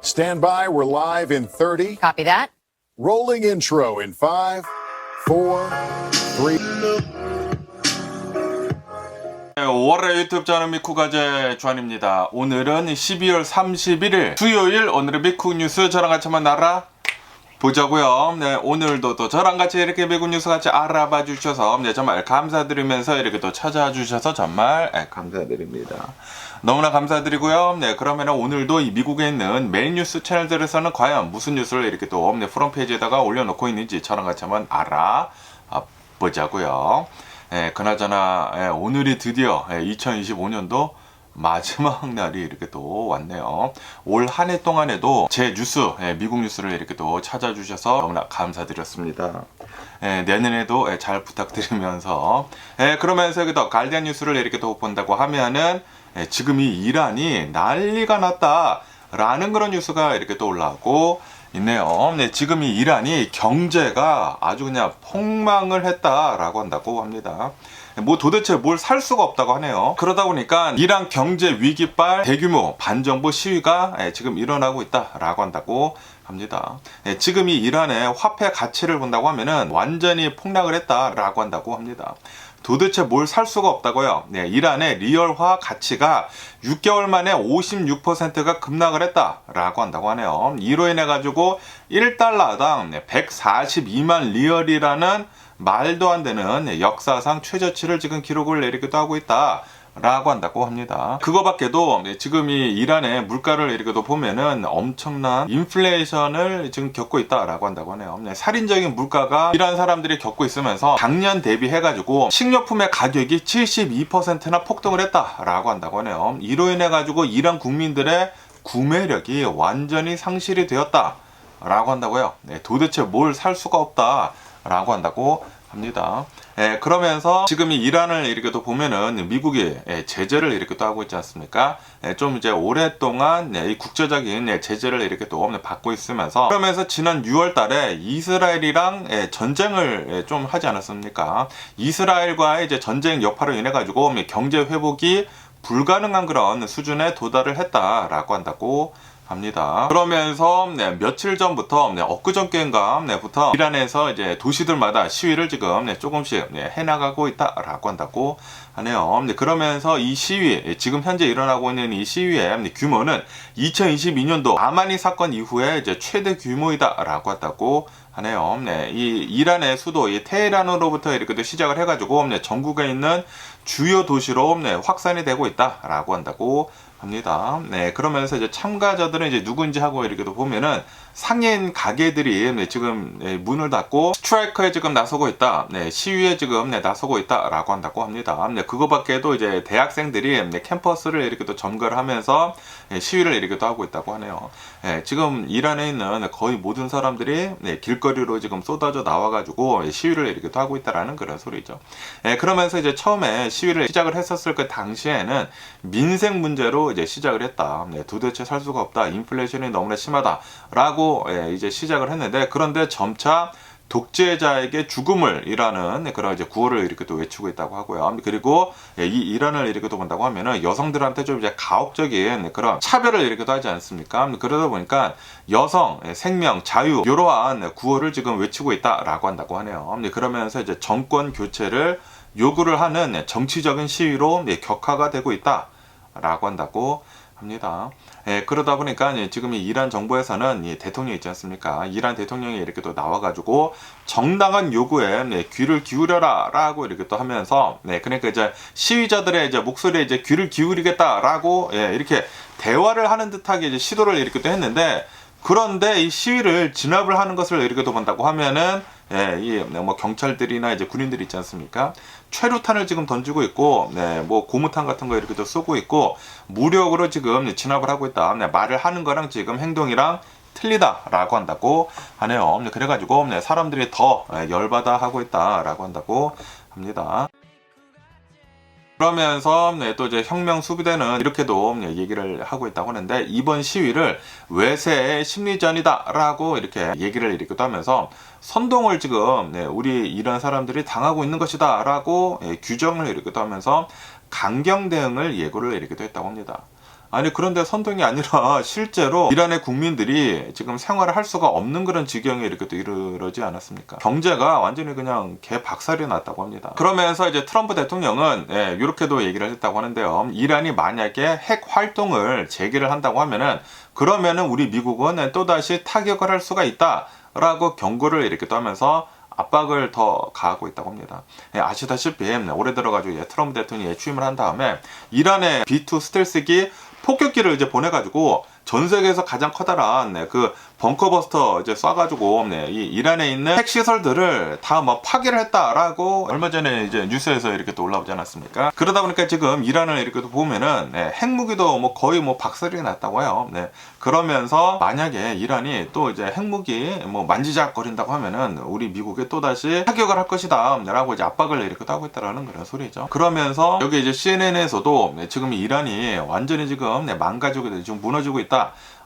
Stand by, we're live in 30. Copy that. Rolling intro in 5, 4, 3. 5월의 유튜브 저는 미쿠가제 주한입니다. 오늘은 12월 31일 수요일 오늘의 미쿠 뉴스 저랑 같이 한번 알아보자고요. 네, 오늘도 또 저랑 같이 이렇게 미국 뉴스 같이 알아봐 주셔서 정말 감사드리면서 이렇게 또 찾아와 주셔서 정말 감사드립니다. 너무나 감사드리고요. 네, 그러면 오늘도 이 미국에 있는 메인 뉴스 채널들에서는 과연 무슨 뉴스를 이렇게 또 프론트페이지에다가 올려놓고 있는지 저랑 같이 한번 알아보자고요. 네, 그나저나 오늘이 드디어 2025년도 마지막 날이 이렇게 또 왔네요. 올 한 해 동안에도 제 뉴스, 미국 뉴스를 이렇게 또 찾아주셔서 너무나 감사드렸습니다. 내년에도 잘 부탁드리면서 그러면서 여기 또 가디언 뉴스를 이렇게 또 본다고 하면은 지금 이 이란이 난리가 났다 라는 그런 뉴스가 이렇게 또 올라오고 있네요. 네, 지금 이 이란이 경제가 아주 그냥 폭망을 했다라고 한다고 합니다. 뭐 도대체 뭘 살 수가 없다고 하네요. 그러다 보니까 이란 경제 위기발 대규모 반정부 시위가 지금 일어나고 있다라고 한다고 합니다. 지금 이 이란의 화폐 가치를 본다고 하면은 완전히 폭락을 했다라고 한다고 합니다. 도대체 뭘 살 수가 없다고요. 네, 이란의 리얼화 가치가 6개월 만에 56%가 급락을 했다라고 한다고 하네요. 이로 인해 가지고 1달러당 142만 리얼이라는 말도 안 되는 역사상 최저치를 지금 기록을 내리기도 하고 있다 라고 한다고 합니다. 그거밖에도 지금 이 이란의 물가를 이렇게 보면은 엄청난 인플레이션을 지금 겪고 있다라고 한다고 하네요. 살인적인 물가가 이란 사람들이 겪고 있으면서 작년 대비해가지고 식료품의 가격이 72%나 폭등을 했다라고 한다고 하네요. 이로 인해가지고 이란 국민들의 구매력이 완전히 상실이 되었다라고 한다고요. 도대체 뭘 살 수가 없다라고 한다고 합니다. 그러면서 지금 이 이란을 이렇게 또 보면은 미국이 제재를 이렇게 또 하고 있지 않습니까? 좀 이제 오랫동안 이 국제적인 제재를 이렇게 또 받고 있으면서 그러면서 지난 6월 달에 이스라엘이랑 전쟁을 좀 하지 않았습니까? 이스라엘과의 이제 전쟁 여파로 인해 가지고 경제 회복이 불가능한 그런 수준에 도달을 했다라고 한다고 합니다. 그러면서 며칠 전부터 엊그저께인가부터 이란에서 이제 도시들마다 시위를 지금 조금씩 해나가고 있다라고 한다고 하네요. 그러면서 이 시위, 지금 현재 일어나고 있는 이 시위의 규모는 2022년도 아마니 사건 이후에 이제 최대 규모이다라고 한다고 하네요. 이 이란의 수도 이 테헤란으로부터 이렇게 시작을 해가지고 전국에 있는 주요 도시로 확산이 되고 있다라고 한다고 합니다. 그러면서 이제 참가자들은 이제 누군지 하고 이렇게도 보면은 상인 가게들이 지금 문을 닫고 스트라이커에 지금 나서고 있다. 시위에 지금 나서고 있다라고 한다고 합니다. 그거밖에도 이제 대학생들이 캠퍼스를 이렇게 또 점거를 하면서 시위를 이렇게 또 하고 있다고 하네요. 지금 이란에 있는 거의 모든 사람들이 길거리로 지금 쏟아져 나와가지고 시위를 이렇게 또 하고 있다라는 그런 소리죠. 그러면서 이제 처음에 시위를 시작을 했었을 그 당시에는 민생 문제로 이제 시작을 했다. 도대체 살 수가 없다. 인플레이션이 너무나 심하다라고 이제 시작을 했는데 그런데 점차 독재자에게 죽음을이라는 그런 이제 구호를 이렇게 또 외치고 있다고 하고요. 그리고 이 이란을 이렇게 또 본다고 하면은 여성들한테 좀 이제 가혹적인 그런 차별을 이렇게 또 하지 않습니까? 그러다 보니까 여성, 생명, 자유 이러한 구호를 지금 외치고 있다라고 한다고 하네요. 그러면서 이제 정권 교체를 요구를 하는 정치적인 시위로 격화가 되고 있다라고 한다고 합니다. 그러다 보니까 지금 이 이란 정부에서는 이 대통령이 있지 않습니까? 이란 대통령이 이렇게 또 나와가지고 정당한 요구에 귀를 기울여라 라고 이렇게 또 하면서 그러니까 이제 시위자들의 이제 목소리에 이제 귀를 기울이겠다라고 이렇게 대화를 하는 듯하게 이제 시도를 이렇게 또 했는데 그런데 이 시위를 진압을 하는 것을 이렇게 또 본다고 하면은 뭐 경찰들이나 이제 군인들이 있지 않습니까? 최루탄을 지금 던지고 있고, 뭐 고무탄 같은 거 이렇게 또 쏘고 있고, 무력으로 지금 진압을 하고 있다. 말을 하는 거랑 지금 행동이랑 틀리다라고 한다고 하네요. 그래가지고 사람들이 더 열받아 하고 있다라고 한다고 합니다. 그러면서 또 이제 혁명 수비대는 이렇게도 얘기를 하고 있다고 하는데 이번 시위를 외세의 심리전이다라고 이렇게 얘기를 이렇게도 하면서 선동을 지금 우리 이런 사람들이 당하고 있는 것이다라고 규정을 이렇게도 하면서 강경 대응을 예고를 이렇게도 했다고 합니다. 아니 그런데 선동이 아니라 실제로 이란의 국민들이 지금 생활을 할 수가 없는 그런 지경에 이렇게 또 이르지 않았습니까? 경제가 완전히 그냥 개박살이 났다고 합니다. 그러면서 이제 트럼프 대통령은 이렇게도 얘기를 했다고 하는데요. 이란이 만약에 핵 활동을 재개를 한다고 하면은 그러면은 우리 미국은 또다시 타격을 할 수가 있다라고 경고를 이렇게 또 하면서 압박을 더 가하고 있다고 합니다. 아시다시피 올해 들어가지고 트럼프 대통령이 취임을 한 다음에 이란의 B2 스텔스기 폭격기를 이제 보내가지고 전 세계에서 가장 커다란 그 벙커버스터 이제 쏴가지고 이 이란에 있는 핵 시설들을 다 뭐 파괴를 했다라고 얼마 전에 이제 뉴스에서 이렇게 또 올라오지 않았습니까? 그러다 보니까 지금 이란을 이렇게 또 보면은 핵무기도 뭐 거의 뭐 박살이 났다고 해요. 그러면서 만약에 이란이 또 이제 핵무기 뭐 만지작거린다고 하면은 우리 미국에 또 다시 타격을 할 것이다라고 이제 압박을 이렇게 또 하고 있다라는 그런 소리죠. 그러면서 여기 이제 CNN에서도 지금 이란이 완전히 지금 망가지고 지금 무너지고 있다.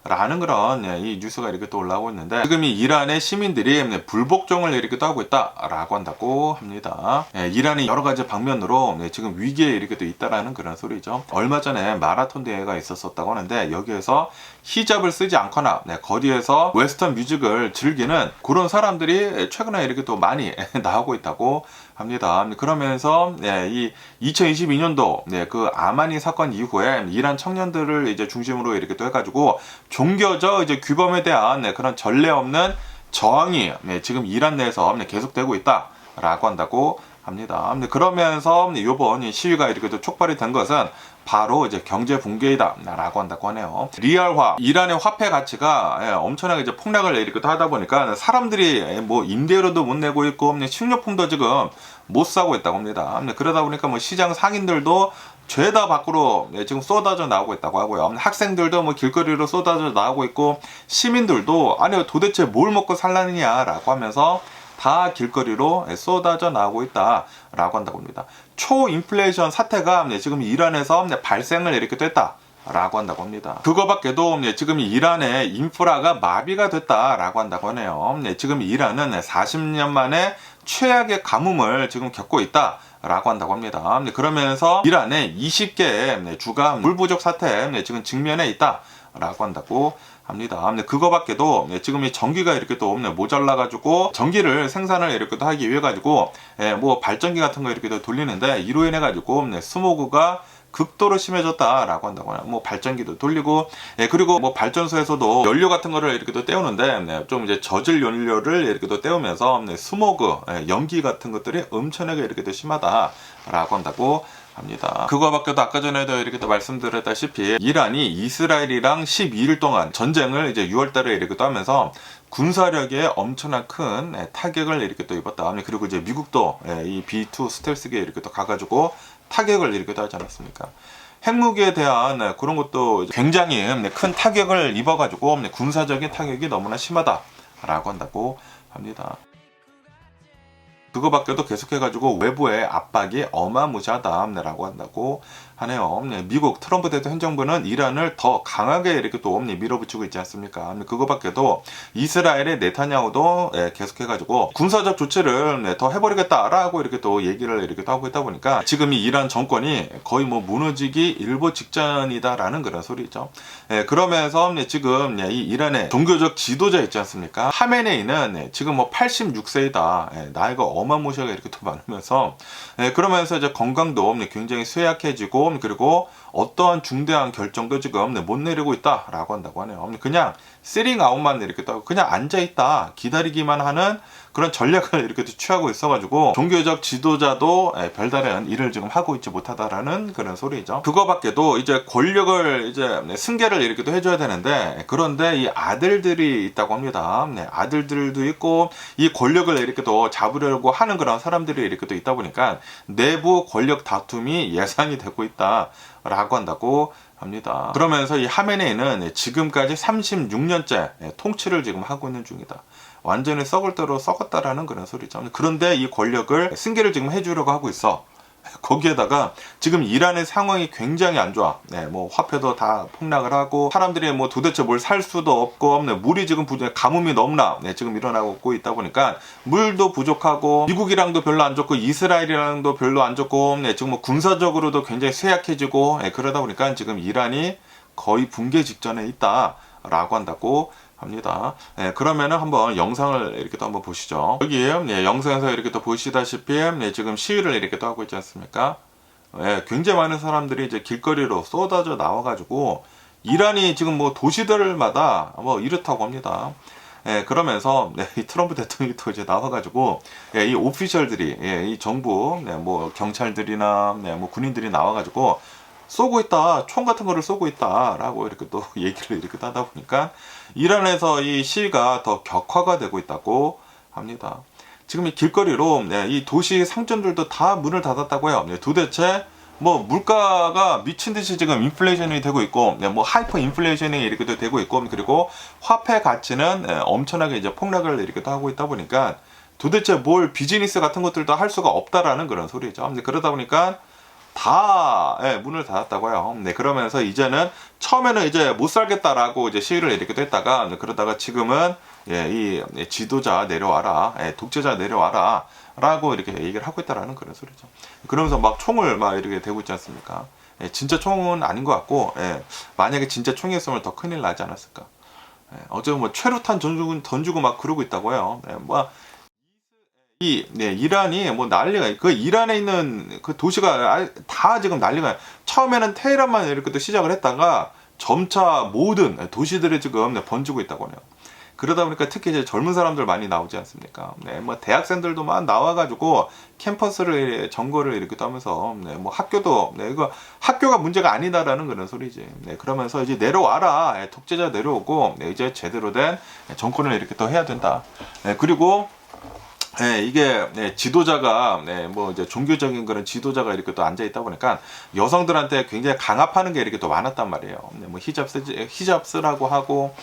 라는 그런 이 뉴스가 이렇게 또 올라오고 있는데 지금 이 이란의 시민들이 불복종을 이렇게 또 하고 있다라고 한다고 합니다. 이란이 여러 가지 방면으로 지금 위기에 이렇게 또 있다라는 그런 소리죠. 얼마 전에 마라톤 대회가 있었다고 하는데 여기에서 히잡을 쓰지 않거나 거리에서 웨스턴 뮤직을 즐기는 그런 사람들이 최근에 이렇게 또 많이 나오고 있다고 합니다. 그러면서 이 2022년도 그 아마니 사건 이후에 이란 청년들을 이제 중심으로 이렇게 또 해가지고 종교적 이제 규범에 대한 그런 전례 없는 저항이 지금 이란 내에서 계속되고 있다라고 한다고 합니다. 그러면서 이번 시위가 이렇게 또 촉발이 된 것은 바로 이제 경제 붕괴이다라고 한다고 하네요. 리알화, 이란의 화폐 가치가 엄청나게 이제 폭락을 이렇게 또 하다 보니까 사람들이 뭐 임대료도 못 내고 있고 식료품도 지금 못 사고 있다고 합니다. 그러다 보니까 뭐 시장 상인들도 죄다 밖으로 지금 쏟아져 나오고 있다고 하고요. 학생들도 뭐 길거리로 쏟아져 나오고 있고 시민들도 아니 도대체 뭘 먹고 살라느냐라고 하면서 다 길거리로 쏟아져 나오고 있다라고 한다고 합니다. 초인플레이션 사태가 지금 이란에서 발생을 이렇게 됐다라고 한다고 합니다. 그거밖에도 지금 이란의 인프라가 마비가 됐다라고 한다고 하네요. 지금 이란은 40년 만에 최악의 가뭄을 지금 겪고 있다라고 한다고 합니다. 그러면서 이란의 20개의 주가 물 부족 사태에 지금 직면해 있다라고 한다고 합니다. 그거밖에도 지금 이 전기가 이렇게 또 모자라 가지고 전기를 생산을 이렇게 또 하기 위해 가지고 뭐 발전기 같은 거 이렇게 또 돌리는데 이로 인해 가지고 스모그가 극도로 심해졌다라고 한다고 해요. 뭐 발전기도 돌리고 그리고 뭐 발전소에서도 연료 같은 거를 이렇게 또 때우는데 좀 이제 저질 연료를 이렇게 또 때우면서 스모그 연기 같은 것들이 엄청나게 이렇게 또 심하다라고 한다고 합니다. 그거밖에도 아까 전에도 이렇게 또 말씀드렸다시피 이란이 이스라엘이랑 12일 동안 전쟁을 이제 6월달에 이렇게 또 하면서 군사력에 엄청난 큰 타격을 이렇게 또 입었다. 그리고 이제 미국도 이 B2 스텔스기에 이렇게 또 가가지고 타격을 이렇게 또 하지 않았습니까? 핵무기에 대한 그런 것도 굉장히 큰 타격을 입어가지고 군사적인 타격이 너무나 심하다라고 한다고 합니다. 그거밖에도 계속해가지고 외부의 압박이 어마무시하다라고 한다고 하네요. 미국 트럼프 대통령 행정부는 이란을 더 강하게 이렇게 또 밀어붙이고 있지 않습니까? 그거밖에도 이스라엘의 네타냐후도 계속해가지고 군사적 조치를 더 해버리겠다라고 이렇게 또 얘기를 이렇게 또 하고 있다 보니까 지금 이 이란 정권이 거의 뭐 무너지기 일보 직전이다라는 그런 소리죠. 그러면서 지금 이 이란의 종교적 지도자 있지 않습니까? 하메네이는 지금 뭐 86세이다. 나이가 어마무시하게 이렇게 또 많으면서 그러면서 이제 건강도 굉장히 쇠약해지고 그리고 어떠한 중대한 결정도 지금 못 내리고 있다라고 한다고 하네요. 그냥 시링 아웃만 이렇게 또 그냥 앉아있다 기다리기만 하는 그런 전략을 이렇게 취하고 있어가지고 종교적 지도자도 별다른 일을 지금 하고 있지 못하다라는 그런 소리죠. 그거밖에도 이제 권력을 이제 승계를 이렇게 또 해줘야 되는데 그런데 이 아들들이 있다고 합니다. 아들들도 있고 이 권력을 이렇게 또 잡으려고 하는 그런 사람들이 이렇게 또 있다 보니까 내부 권력 다툼이 예상이 되고 있다라고 한다고 합니다. 그러면서 이 하메네이는 지금까지 36년째 통치를 지금 하고 있는 중이다. 완전히 썩을 대로 썩었다라는 그런 소리죠. 그런데 이 권력을 승계를 지금 해주려고 하고 있어. 거기에다가 지금 이란의 상황이 굉장히 안 좋아. 뭐 화폐도 다 폭락을 하고 사람들이 뭐 도대체 뭘 살 수도 없고 물이 지금 가뭄이 너무나 지금 일어나고 있다 보니까 물도 부족하고 미국이랑도 별로 안 좋고 이스라엘이랑도 별로 안 좋고 지금 뭐 군사적으로도 굉장히 쇠약해지고 그러다 보니까 지금 이란이 거의 붕괴 직전에 있다라고 한다고 합니다. 그러면은 한번 영상을 이렇게 또 한번 보시죠. 여기 영상에서 이렇게 또 보시다시피 지금 시위를 이렇게 또 하고 있지 않습니까? 굉장히 많은 사람들이 이제 길거리로 쏟아져 나와가지고 이란이 지금 뭐 도시들마다 뭐 이렇다고 합니다. 그러면서 이 트럼프 대통령이 또 이제 나와가지고 이 오피셜들이 이 정부 뭐 경찰들이나 뭐 군인들이 나와가지고 쏘고 있다, 총 같은 거를 쏘고 있다라고 이렇게 또 얘기를 이렇게 하다 보니까 이란에서 이 시위가 더 격화가 되고 있다고 합니다. 지금 이 길거리로 이 도시 상점들도 다 문을 닫았다고 해요. 도대체 뭐 물가가 미친 듯이 지금 인플레이션이 되고 있고, 뭐 하이퍼 인플레이션이 이렇게 되고 있고, 그리고 화폐 가치는 엄청나게 이제 폭락을 이렇게 하고 있다 보니까 도대체 뭘 비즈니스 같은 것들도 할 수가 없다라는 그런 소리죠. 그러다 보니까 다 문을 닫았다고 해요. 그러면서 이제는 처음에는 이제 못 살겠다라고 이제 시위를 이렇게 했다가 그러다가 지금은 이 지도자 내려와라, 독재자 내려와라 라고 이렇게 얘기를 하고 있다라는 그런 소리죠. 그러면서 막 총을 막 이렇게 대고 있지 않습니까? 진짜 총은 아닌 것 같고, 만약에 진짜 총이었으면 더 큰일 나지 않았을까. 어제 뭐 최루탄 던지고 막 그러고 있다고 해요. 뭐 이란이 뭐 난리가, 그 이란에 있는 그 도시가 다 지금 난리가. 처음에는 테헤란만 이렇게 또 시작을 했다가 점차 모든 도시들이 지금 번지고 있다고 해요. 그러다 보니까 특히 이제 젊은 사람들 많이 나오지 않습니까? 뭐 대학생들도 막 나와가지고 캠퍼스를 점거를 이렇게 하면서 뭐 학교도 이거 학교가 문제가 아니다라는 그런 소리지. 그러면서 이제 내려와라, 독재자 내려오고 이제 제대로 된 정권을 이렇게 더 해야 된다. 그리고 이게 지도자가 뭐 이제 종교적인 그런 지도자가 이렇게 또 앉아 있다 보니까 여성들한테 굉장히 강압하는 게 이렇게 또 많았단 말이에요. 뭐 히잡 쓰라고 하고,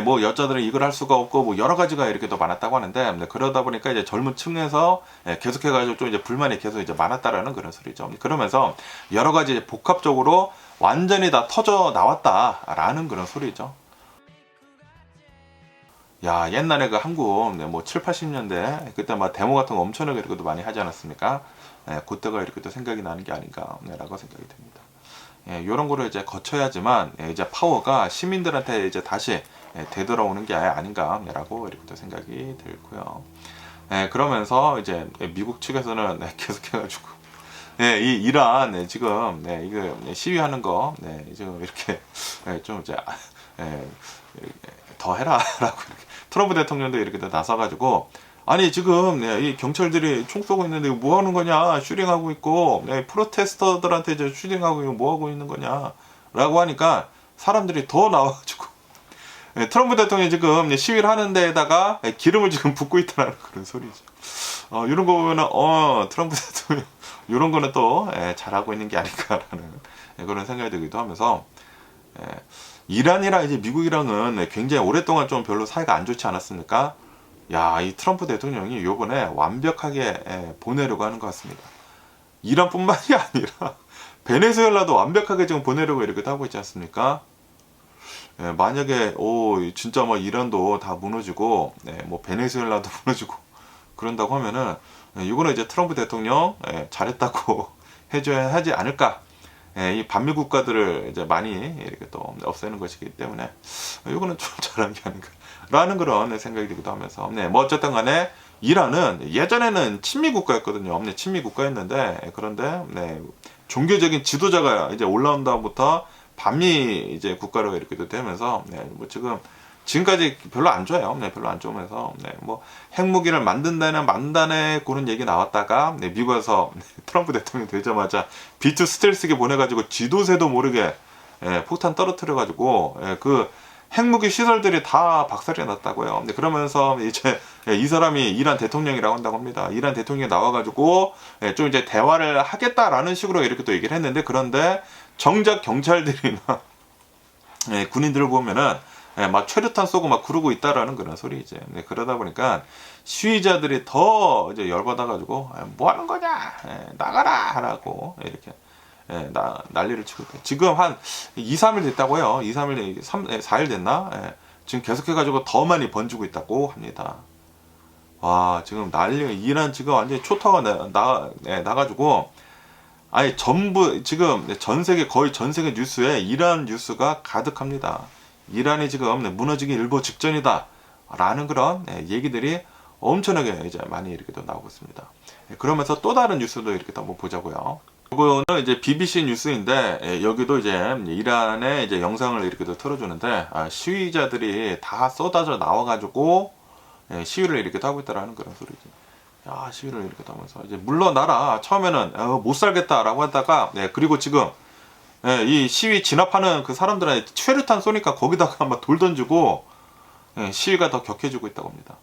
뭐 여자들은 이걸 할 수가 없고, 뭐 여러 가지가 이렇게 또 많았다고 하는데, 그러다 보니까 이제 젊은 층에서 계속해가지고 좀 이제 불만이 계속 이제 많았다라는 그런 소리죠. 그러면서 여러 가지 복합적으로 완전히 다 터져 나왔다라는 그런 소리죠. 야, 옛날에 그 한국 뭐 7, 80년대 그때 막 데모 같은 거 엄청나게 이렇게 많이 하지 않았습니까? 그때가 이렇게 또 생각이 나는 게 아닌가라고 생각이 됩니다. 이런 거를 이제 거쳐야지만 이제 파워가 시민들한테 이제 다시 되돌아오는 게 아닌가라고 이렇게 또 생각이 들고요. 그러면서 이제 미국 측에서는 계속해가지고 이 이란 지금 이거 시위하는 거 지금 이렇게 좀 이제 더 해라라고 이렇게 트럼프 대통령도 이렇게 나서가지고, 아니 지금 이 경찰들이 총 쏘고 있는데 뭐 하는 거냐, 슈링하고 있고 프로테스터들한테 이제 슈링하고 뭐 하고 있는 거냐라고 하니까 사람들이 더 나와가지고 트럼프 대통령이 지금 시위를 하는 데에다가 기름을 지금 붓고 있다는 그런 소리죠. 이런 거 보면은 트럼프 대통령 이런 거는 또 잘하고 있는 게 아닌가라는 그런 생각이 들기도 하면서, 이란이랑 이제 미국이랑은 굉장히 오랫동안 좀 별로 사이가 안 좋지 않았습니까? 야, 이 트럼프 대통령이 요번에 완벽하게 보내려고 하는 것 같습니다. 이란뿐만이 아니라 베네수엘라도 완벽하게 지금 보내려고 이렇게 하고 있지 않습니까? 만약에 진짜 뭐 이란도 다 무너지고 뭐 베네수엘라도 무너지고 그런다고 하면은 이거는 이제 트럼프 대통령 잘했다고 해줘야 하지 않을까. 이 반미 국가들을 이제 많이 이렇게 또 없애는 것이기 때문에 이거는 좀 잘한 게 아닌가라는 그런 생각이 들기도 하면서, 뭐 어쨌든 간에 이란은 예전에는 친미 국가였거든요. 친미 국가였는데, 그런데 종교적인 지도자가 이제 올라온 다음부터 반미 이제 국가로 이렇게 되면서 뭐 지금까지 별로 안 좋아요. 별로 안 좋으면서 뭐 핵무기를 만든다네 그런 얘기 나왔다가 미국에서 트럼프 대통령 되자마자 B2 스텔스기 보내가지고 지도새도 모르게 폭탄 떨어뜨려가지고 그 핵무기 시설들이 다 박살이 났다고요. 그러면서 이제 이 사람이 이란 대통령이라고 한다고 합니다. 이란 대통령이 나와가지고 좀 이제 대화를 하겠다라는 식으로 이렇게 또 얘기를 했는데, 그런데 정작 경찰들이나 군인들을 보면은 막 최루탄 쏘고 막 그러고 있다라는 그런 소리지. 그러다 보니까 시위자들이 더 이제 열받아가지고 뭐 하는 거냐, 나가라 라고 이렇게 난리를 치고 있고, 지금 한 2, 3일 됐다고 해요. 2, 3일, 4일 됐나? 지금 계속해가지고 더 많이 번지고 있다고 합니다. 와, 지금 난리가, 이란 지금 완전히 초토가 나가지고, 아예 전부 지금 전 세계 거의 전 세계 뉴스에 이란 뉴스가 가득합니다. 이란이 지금 무너지기 일보 직전이다 라는 그런 얘기들이 엄청나게 이제 많이 이렇게 또 나오고 있습니다. 그러면서 또 다른 뉴스도 이렇게 또 한번 보자고요. 이거는 이제 BBC 뉴스인데 여기도 이제 이란의 이제 영상을 이렇게 또 틀어주는데 시위자들이 다 쏟아져 나와가지고 시위를 이렇게 하고 있다라는 그런 소리지. 야, 시위를 이렇게 하면서 이제 물러나라. 처음에는 못 살겠다라고 하다가 그리고 지금 이 시위 진압하는 그 사람들한테 최루탄 쏘니까 거기다가 막 돌 던지고 시위가 더 격해지고 있다고 합니다.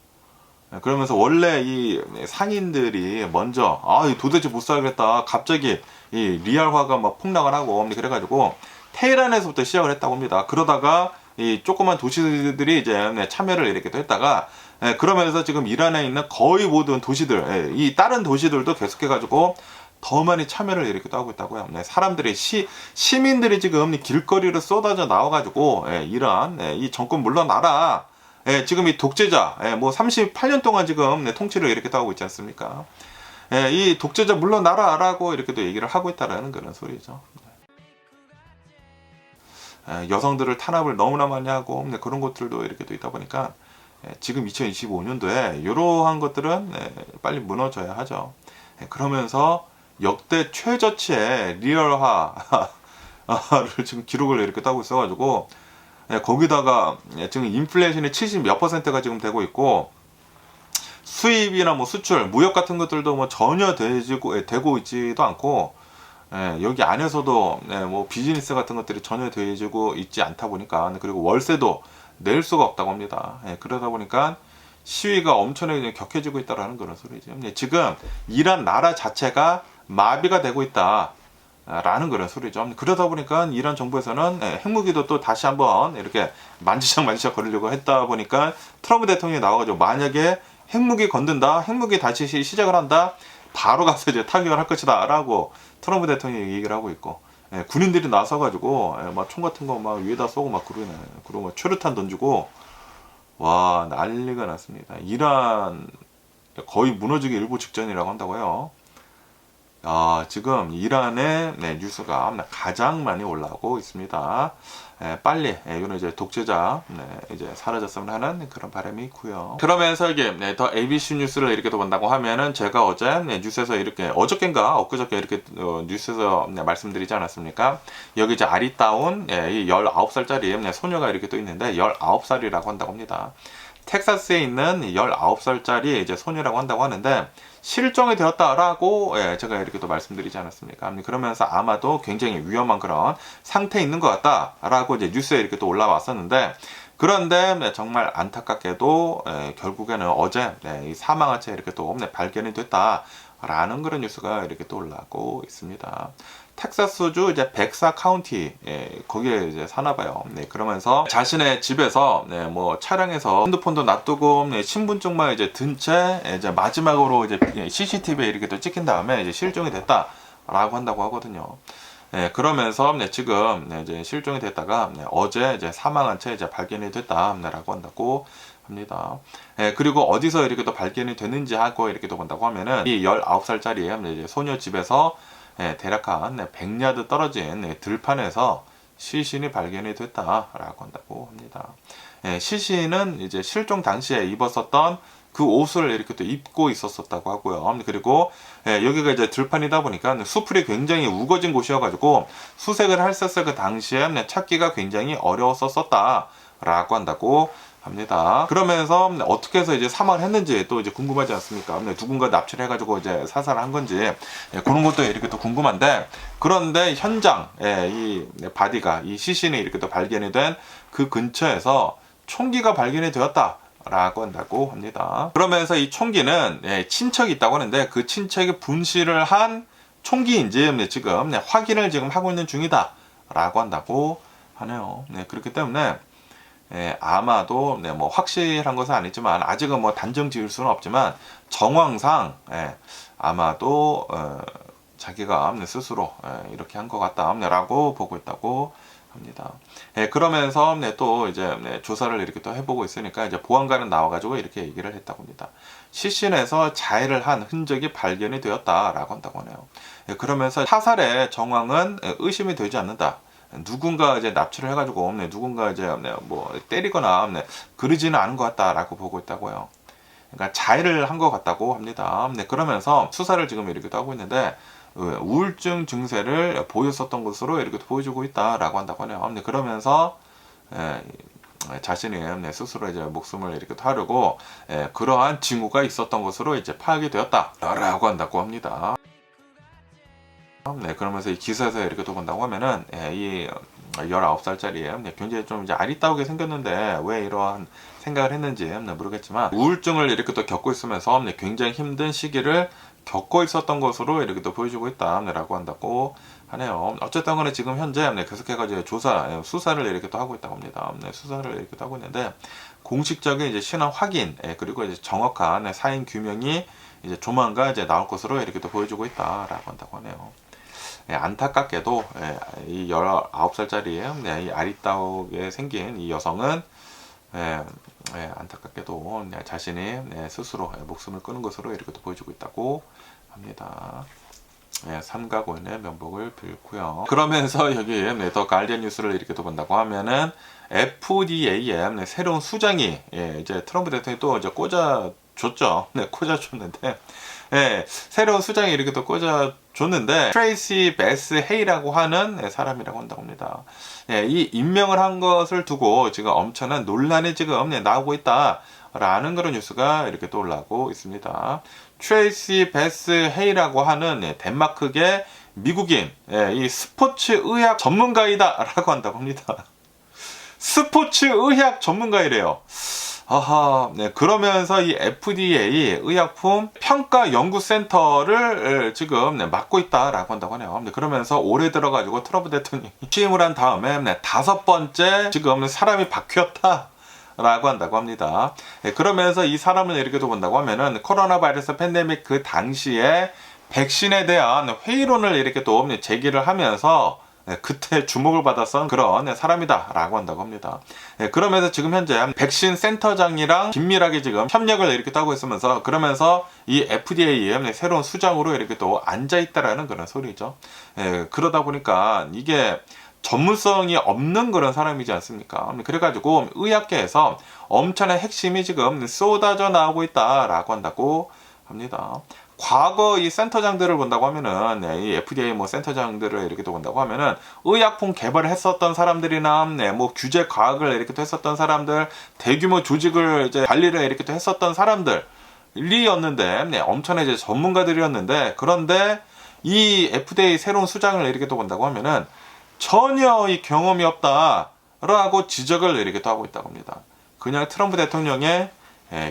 그러면서 원래 이 상인들이 먼저 도대체 못 살겠다 갑자기 이 리알화가 막 폭락을 하고 그래가지고 테헤란에서부터 시작을 했다고 합니다. 그러다가 이 조그만 도시들이 이제 참여를 이렇게 또 했다가 그러면서 지금 이란에 있는 거의 모든 도시들 이 다른 도시들도 계속해가지고 더 많이 참여를 이렇게 또 하고 있다고요. 사람들이 시민들이 지금 길거리로 쏟아져 나와가지고 이란 이 정권 물러나라. 지금 이 독재자, 뭐 38년 동안 지금 통치를 이렇게 또 하고 있지 않습니까? 이 독재자 물러나라라고 이렇게 또 얘기를 하고 있다라는 그런 소리죠. 여성들을 탄압을 너무나 많이 하고 그런 것들도 이렇게 또 있다 보니까 지금 2025년도에 이러한 것들은 빨리 무너져야 하죠. 그러면서 역대 최저치의 리얼화를 지금 기록을 이렇게 따고 있어가지고 거기다가 지금 인플레이션이 70 몇 %가 지금 되고 있고 수입이나 뭐 수출, 무역 같은 것들도 뭐 전혀 되고 있지도 않고 여기 안에서도 뭐 비즈니스 같은 것들이 전혀 되어지고 있지 않다 보니까 그리고 월세도 낼 수가 없다고 합니다. 그러다 보니까 시위가 엄청나게 격해지고 있다라는 그런 소리죠. 지금 이란 나라 자체가 마비가 되고 있다. 라는 그런 소리죠. 그러다 보니까 이란 정부에서는 핵무기도 또 다시 한번 이렇게 만지작 거리려고 했다 보니까 트럼프 대통령이 나와가지고 만약에 핵무기 건든다, 핵무기 다시 시작을 한다, 바로 가서 이제 타격을 할 것이다 라고 트럼프 대통령이 얘기를 하고 있고 군인들이 나서가지고 막 총 같은 거 막 위에다 쏘고 막 그러네. 그리고 막 최루탄 던지고 와 난리가 났습니다. 이란 거의 무너지기 일보 직전이라고 한다고요. 지금 이란의 뉴스가 가장 많이 올라오고 있습니다. 빨리 이거는 이제 독재자 이제 사라졌으면 하는 그런 바람이 있고요. 그러면서 이게 더 ABC 뉴스를 이렇게 또 본다고 하면은 제가 어제 뉴스에서 이렇게 어저께인가 엊그저께 이렇게 뉴스에서 말씀드리지 않았습니까? 여기 이제 아리따운 이 19살짜리 소녀가 이렇게 또 있는데 19살이라고 한다고 합니다. 텍사스에 있는 19살짜리 이제 소녀라고 한다고 하는데 실종이 되었다라고 제가 이렇게 또 말씀드리지 않았습니까? 그러면서 아마도 굉장히 위험한 그런 상태에 있는 것 같다라고 이제 뉴스에 이렇게 또 올라왔었는데 그런데 정말 안타깝게도 결국에는 어제 이 사망한 채 이렇게 또 발견이 됐다라는 그런 뉴스가 이렇게 또 올라오고 있습니다. 텍사스주 이제 벡사 카운티 거기에 이제 사나 봐요. 그러면서 자신의 집에서 뭐 차량에서 핸드폰도 놔두고 신분증만 이제 든 채 이제 마지막으로 이제 CCTV에 이렇게 또 찍힌 다음에 이제 실종이 됐다라고 한다고 하거든요. 그러면서 지금 이제 실종이 됐다가 어제 이제 사망한 채 이제 발견이 됐다라고 한다고 합니다. 그리고 어디서 이렇게 또 발견이 됐는지 하고 이렇게 또 본다고 하면은 이 19살짜리 이제 소녀 집에서 대략 한 100야드 떨어진 들판에서 시신이 발견이 됐다라고 한다고 합니다. 시신은 이제 실종 당시에 입었었던 그 옷을 이렇게 또 입고 있었다고 하고요. 그리고 여기가 이제 들판이다 보니까 수풀이 굉장히 우거진 곳이어가지고 수색을 했었을 그 당시에 찾기가 굉장히 어려웠었다라고 한다고 합니다. 그러면서 어떻게 해서 이제 사망을 했는지 또 이제 궁금하지 않습니까? 누군가 납치를 해가지고 이제 사살을 한 건지 그런 것도 이렇게 또 궁금한데 그런데 현장 이 바디가 이 시신이 이렇게 또 발견이 된 그 근처에서 총기가 발견이 되었다. 라고 한다고 합니다. 그러면서 이 총기는 친척이 있다고 하는데 그 친척이 분실을 한 총기인지 지금 확인을 지금 하고 있는 중이다 라고 한다고 하네요. 그렇기 때문에 아마도 뭐 확실한 것은 아니지만 아직은 뭐 단정 지을 수는 없지만 정황상 아마도 자기가 스스로 이렇게 한 것 같다라고 보고 있다고 합니다. 그러면서 또 이제 조사를 이렇게 또 해보고 있으니까 이제 보안관은 나와가지고 이렇게 얘기를 했다고 합니다. 시신에서 자해를 한 흔적이 발견이 되었다라고 한다고 하네요. 그러면서 타살의 정황은 의심이 되지 않는다. 누군가 이제 납치를 해가지고 누군가 이제 뭐 때리거나 그러지는 않은 것 같다라고 보고 있다고요. 그러니까 자해를 한 것 같다고 합니다. 그러면서 수사를 지금 이렇게 하고 있는데 우울증 증세를 보였었던 것으로 이렇게 보여주고 있다라고 한다고 하네요. 그러면서 자신이 스스로 이제 목숨을 이렇게 하려고 그러한 징후가 있었던 것으로 이제 파악이 되었다라고 한다고 합니다. 그러면서 이 기사에서 이렇게 또 본다고 하면은 이 19살짜리 굉장히 좀 이제 아리따우게 생겼는데 왜 이러한 생각을 했는지 모르겠지만 우울증을 이렇게 또 겪고 있으면서 굉장히 힘든 시기를 겪고 있었던 것으로 이렇게 또 보여주고 있다라고 한다고 하네요. 어쨌든 간에 지금 현재 계속해가지고 수사를 이렇게 또 하고 있다고 합니다. 수사를 이렇게 또 하고 있는데 공식적인 이제 신원 확인 그리고 이제 정확한 사인 규명이 이제 조만간 이제 나올 것으로 이렇게 또 보여주고 있다라고 한다고 하네요. 안타깝게도 이 19살짜리 이 아리따우게 생긴 이 여성은 안타깝게도 자신이 스스로 목숨을 끊은 것으로 이렇게 또 보여주고 있다고 합니다. 삼가 고인의 명복을 빌고요. 그러면서 여기 더 가디언 뉴스를 이렇게 또 본다고 하면은 FDA의 새로운 수장이 이제 트럼프 대통령이 또 이제 꽂아줬죠. 꽂아줬는데 새로운 수장이 이렇게 또 꽂아줬는데 트레이시 베스 헤이라고 하는 사람이라고 한다고 합니다. 이 임명을 한 것을 두고 지금 엄청난 논란이 지금 나오고 있다라는 그런 뉴스가 이렇게 또 올라오고 있습니다. 트레이시 베스 헤이라고 하는 덴마크계 미국인 이 스포츠 의학 전문가이다라고 한다고 합니다. 스포츠 의학 전문가이래요. 아하, 그러면서 이 FDA 의약품 평가 연구센터를 지금 맡고 있다라고 한다고 하네요. 그러면서 올해 들어가지고 트럼프 대통령이 취임을 한 다음에 5번째 지금 사람이 바뀌었다. 라고 한다고 합니다. 그러면서 이 사람을 이렇게 또 본다고 하면은 코로나 바이러스 팬데믹 그 당시에 백신에 대한 회의론을 이렇게 또 제기를 하면서 그때 주목을 받았던 그런 사람이다 라고 한다고 합니다. 그러면서 지금 현재 백신 센터장이랑 긴밀하게 지금 협력을 이렇게 하고 있으면서 그러면서 이 FDA의 새로운 수장으로 이렇게 또 앉아있다라는 그런 소리죠. 그러다 보니까 이게 전문성이 없는 그런 사람이지 않습니까? 그래가지고 의학계에서 엄청난 핵심이 지금 쏟아져 나오고 있다라고 한다고 합니다. 과거 이 센터장들을 본다고 하면은 이 FDA 센터장들을 이렇게 또 본다고 하면은 의약품 개발을 했었던 사람들이나 규제 과학을 이렇게 또 했었던 사람들, 대규모 조직을 이제 관리를 이렇게 또 했었던 사람들이었는데 엄청난 이제 전문가들이었는데 그런데 이 FDA 새로운 수장을 이렇게 또 본다고 하면은 전혀 이 경험이 없다라고 지적을 이렇게 또 하고 있다고 합니다. 그냥 트럼프 대통령의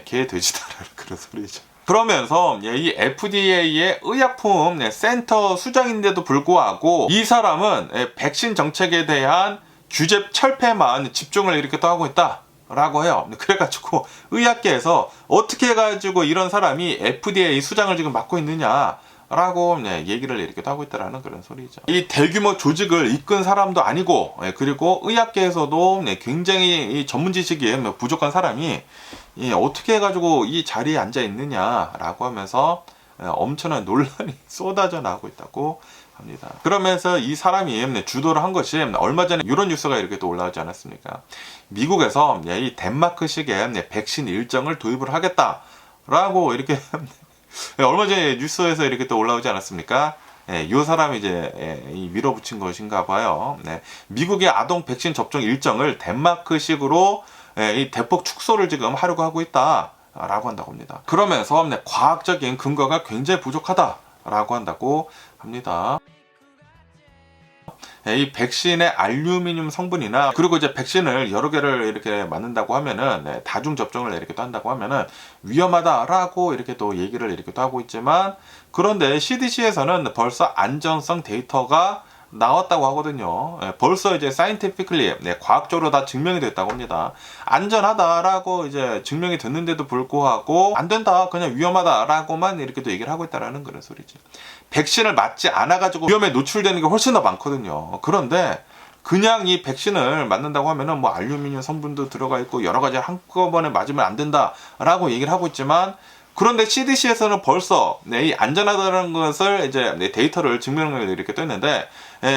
개 돼지다라는 그런 소리죠. 그러면서 이 FDA의 의약품 센터 수장인데도 불구하고 이 사람은 백신 정책에 대한 규제 철폐만 집중을 이렇게 또 하고 있다. 라고 해요. 그래가지고 의학계에서 어떻게 해가지고 이런 사람이 FDA 수장을 지금 맡고 있느냐 라고 얘기를 이렇게 하고 있다라는 그런 소리죠. 이 대규모 조직을 이끈 사람도 아니고 그리고 의학계에서도 굉장히 전문 지식이 부족한 사람이 어떻게 해가지고 이 자리에 앉아 있느냐라고 하면서 엄청난 논란이 쏟아져 나오고 있다고 합니다. 그러면서 이 사람이 주도를 한 것이 얼마 전에 이런 뉴스가 이렇게 또 올라오지 않았습니까? 미국에서 이 덴마크식의 백신 일정을 도입을 하겠다라고 이렇게 얼마 전에 뉴스에서 이렇게 또 올라오지 않았습니까? 이 사람이 이제 밀어붙인 것인가 봐요. 미국의 아동 백신 접종 일정을 덴마크식으로 이 대폭 축소를 지금 하려고 하고 있다라고 한다고 합니다. 그러면서 과학적인 근거가 굉장히 부족하다라고 한다고 합니다. 이 백신의 알루미늄 성분이나 그리고 이제 백신을 여러 개를 이렇게 맞는다고 하면은 다중 접종을 이렇게 또 한다고 하면은 위험하다라고 이렇게 또 얘기를 이렇게 또 하고 있지만 그런데 CDC에서는 벌써 안전성 데이터가 나왔다고 하거든요. 벌써 이제 scientifically 과학적으로 다 증명이 됐다고 합니다. 안전하다라고 이제 증명이 됐는데도 불구하고 안 된다, 그냥 위험하다라고만 이렇게 또 얘기를 하고 있다라는 그런 소리죠. 백신을 맞지 않아가지고 위험에 노출되는 게 훨씬 더 많거든요. 그런데 그냥 이 백신을 맞는다고 하면은 뭐 알루미늄 성분도 들어가 있고 여러 가지 한꺼번에 맞으면 안 된다라고 얘기를 하고 있지만, 그런데 CDC에서는 벌써 이 안전하다는 것을 이제 데이터를 증명을 이렇게 떴는데,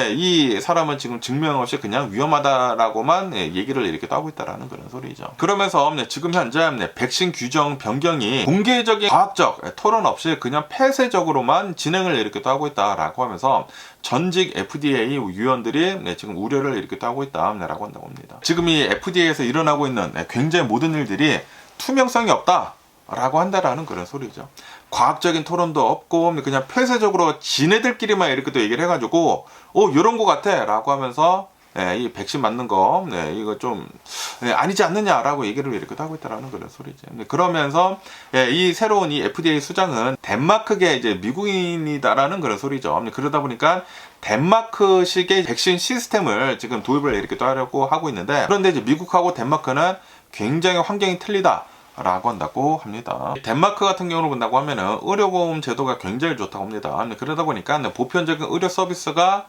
이 사람은 지금 증명 없이 그냥 위험하다라고만 얘기를 이렇게 하고 있다라는 그런 소리죠. 그러면서 지금 현재 백신 규정 변경이 공개적인 과학적 토론 없이 그냥 폐쇄적으로만 진행을 이렇게 하고 있다라고 하면서 전직 FDA 위원들이 지금 우려를 이렇게 하고 있다라고 한다고 합니다. 지금 이 FDA에서 일어나고 있는 굉장히 모든 일들이 투명성이 없다 라고 한다라는 그런 소리죠. 과학적인 토론도 없고 그냥 폐쇄적으로 지네들끼리만 이렇게 또 얘기를 해가지고 요런 거 같아 라고 하면서 이 백신 맞는 거 이거 좀 아니지 않느냐라고 얘기를 이렇게 하고 있다라는 그런 소리죠. 그러면서 이 새로운 이 FDA 수장은 덴마크계 이제 미국인이다라는 그런 소리죠. 그러다 보니까 덴마크식의 백신 시스템을 지금 도입을 이렇게 또 하려고 하고 있는데, 그런데 이제 미국하고 덴마크는 굉장히 환경이 틀리다 라고 한다고 합니다. 덴마크 같은 경우를 본다고 하면은 의료보험 제도가 굉장히 좋다고 합니다. 그러다 보니까 보편적인 의료 서비스가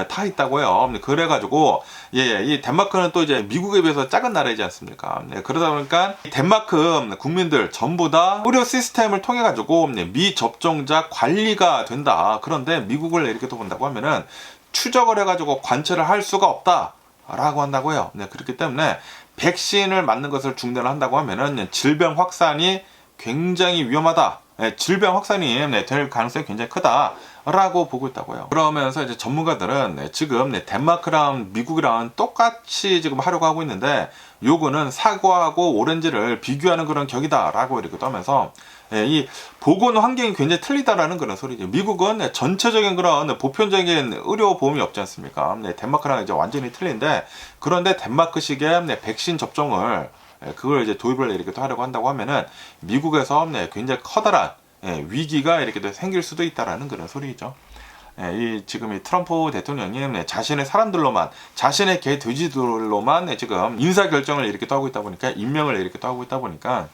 다 있다고요. 그래가지고 이 덴마크는 또 이제 미국에 비해서 작은 나라이지 않습니까? 그러다 보니까 덴마크 국민들 전부 다 의료 시스템을 통해 가지고 미접종자 관리가 된다. 그런데 미국을 이렇게 또 본다고 하면은 추적을 해가지고 관찰을 할 수가 없다 라고 한다고요. 그렇기 때문에 백신을 맞는 것을 중단을 한다고 하면은 질병 확산이 굉장히 위험하다. 질병 확산이 될 가능성이 굉장히 크다라고 보고 있다고요. 그러면서 이제 전문가들은 지금 덴마크랑 미국이랑 똑같이 지금 하려고 하고 있는데, 요거는 사과하고 오렌지를 비교하는 그런 격이다라고 이렇게 하면서 이 보건 환경이 굉장히 틀리다라는 그런 소리죠. 미국은 전체적인 그런 보편적인 의료 보험이 없지 않습니까? 덴마크랑 이제 완전히 틀린데, 그런데 덴마크식의 백신 접종을 그걸 이제 도입을 이렇게 또 하려고 한다고 하면은 미국에서 굉장히 커다란 위기가 이렇게 생길 수도 있다라는 그런 소리죠. 지금 이 트럼프 대통령이 자신의 사람들로만, 자신의 개 돼지들로만 지금 인사 결정을 이렇게 또 하고 있다 보니까, 임명을 이렇게 또 하고 있다 보니까,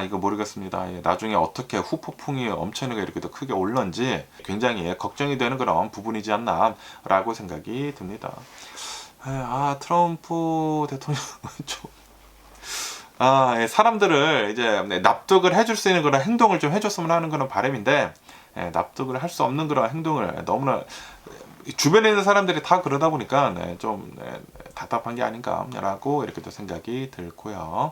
이거 모르겠습니다. 나중에 어떻게 후폭풍이 엄청나게 이렇게 더 크게 올런지 굉장히 걱정이 되는 그런 부분이지 않나 라고 생각이 듭니다. 트럼프 대통령 사람들을 이제 납득을 해줄 수 있는 그런 행동을 좀 해줬으면 하는 그런 바람인데, 납득을 할 수 없는 그런 행동을 너무나 주변에 있는 사람들이 다 그러다 보니까 좀 답답한 게 아닌가라고 이렇게 또 생각이 들고요.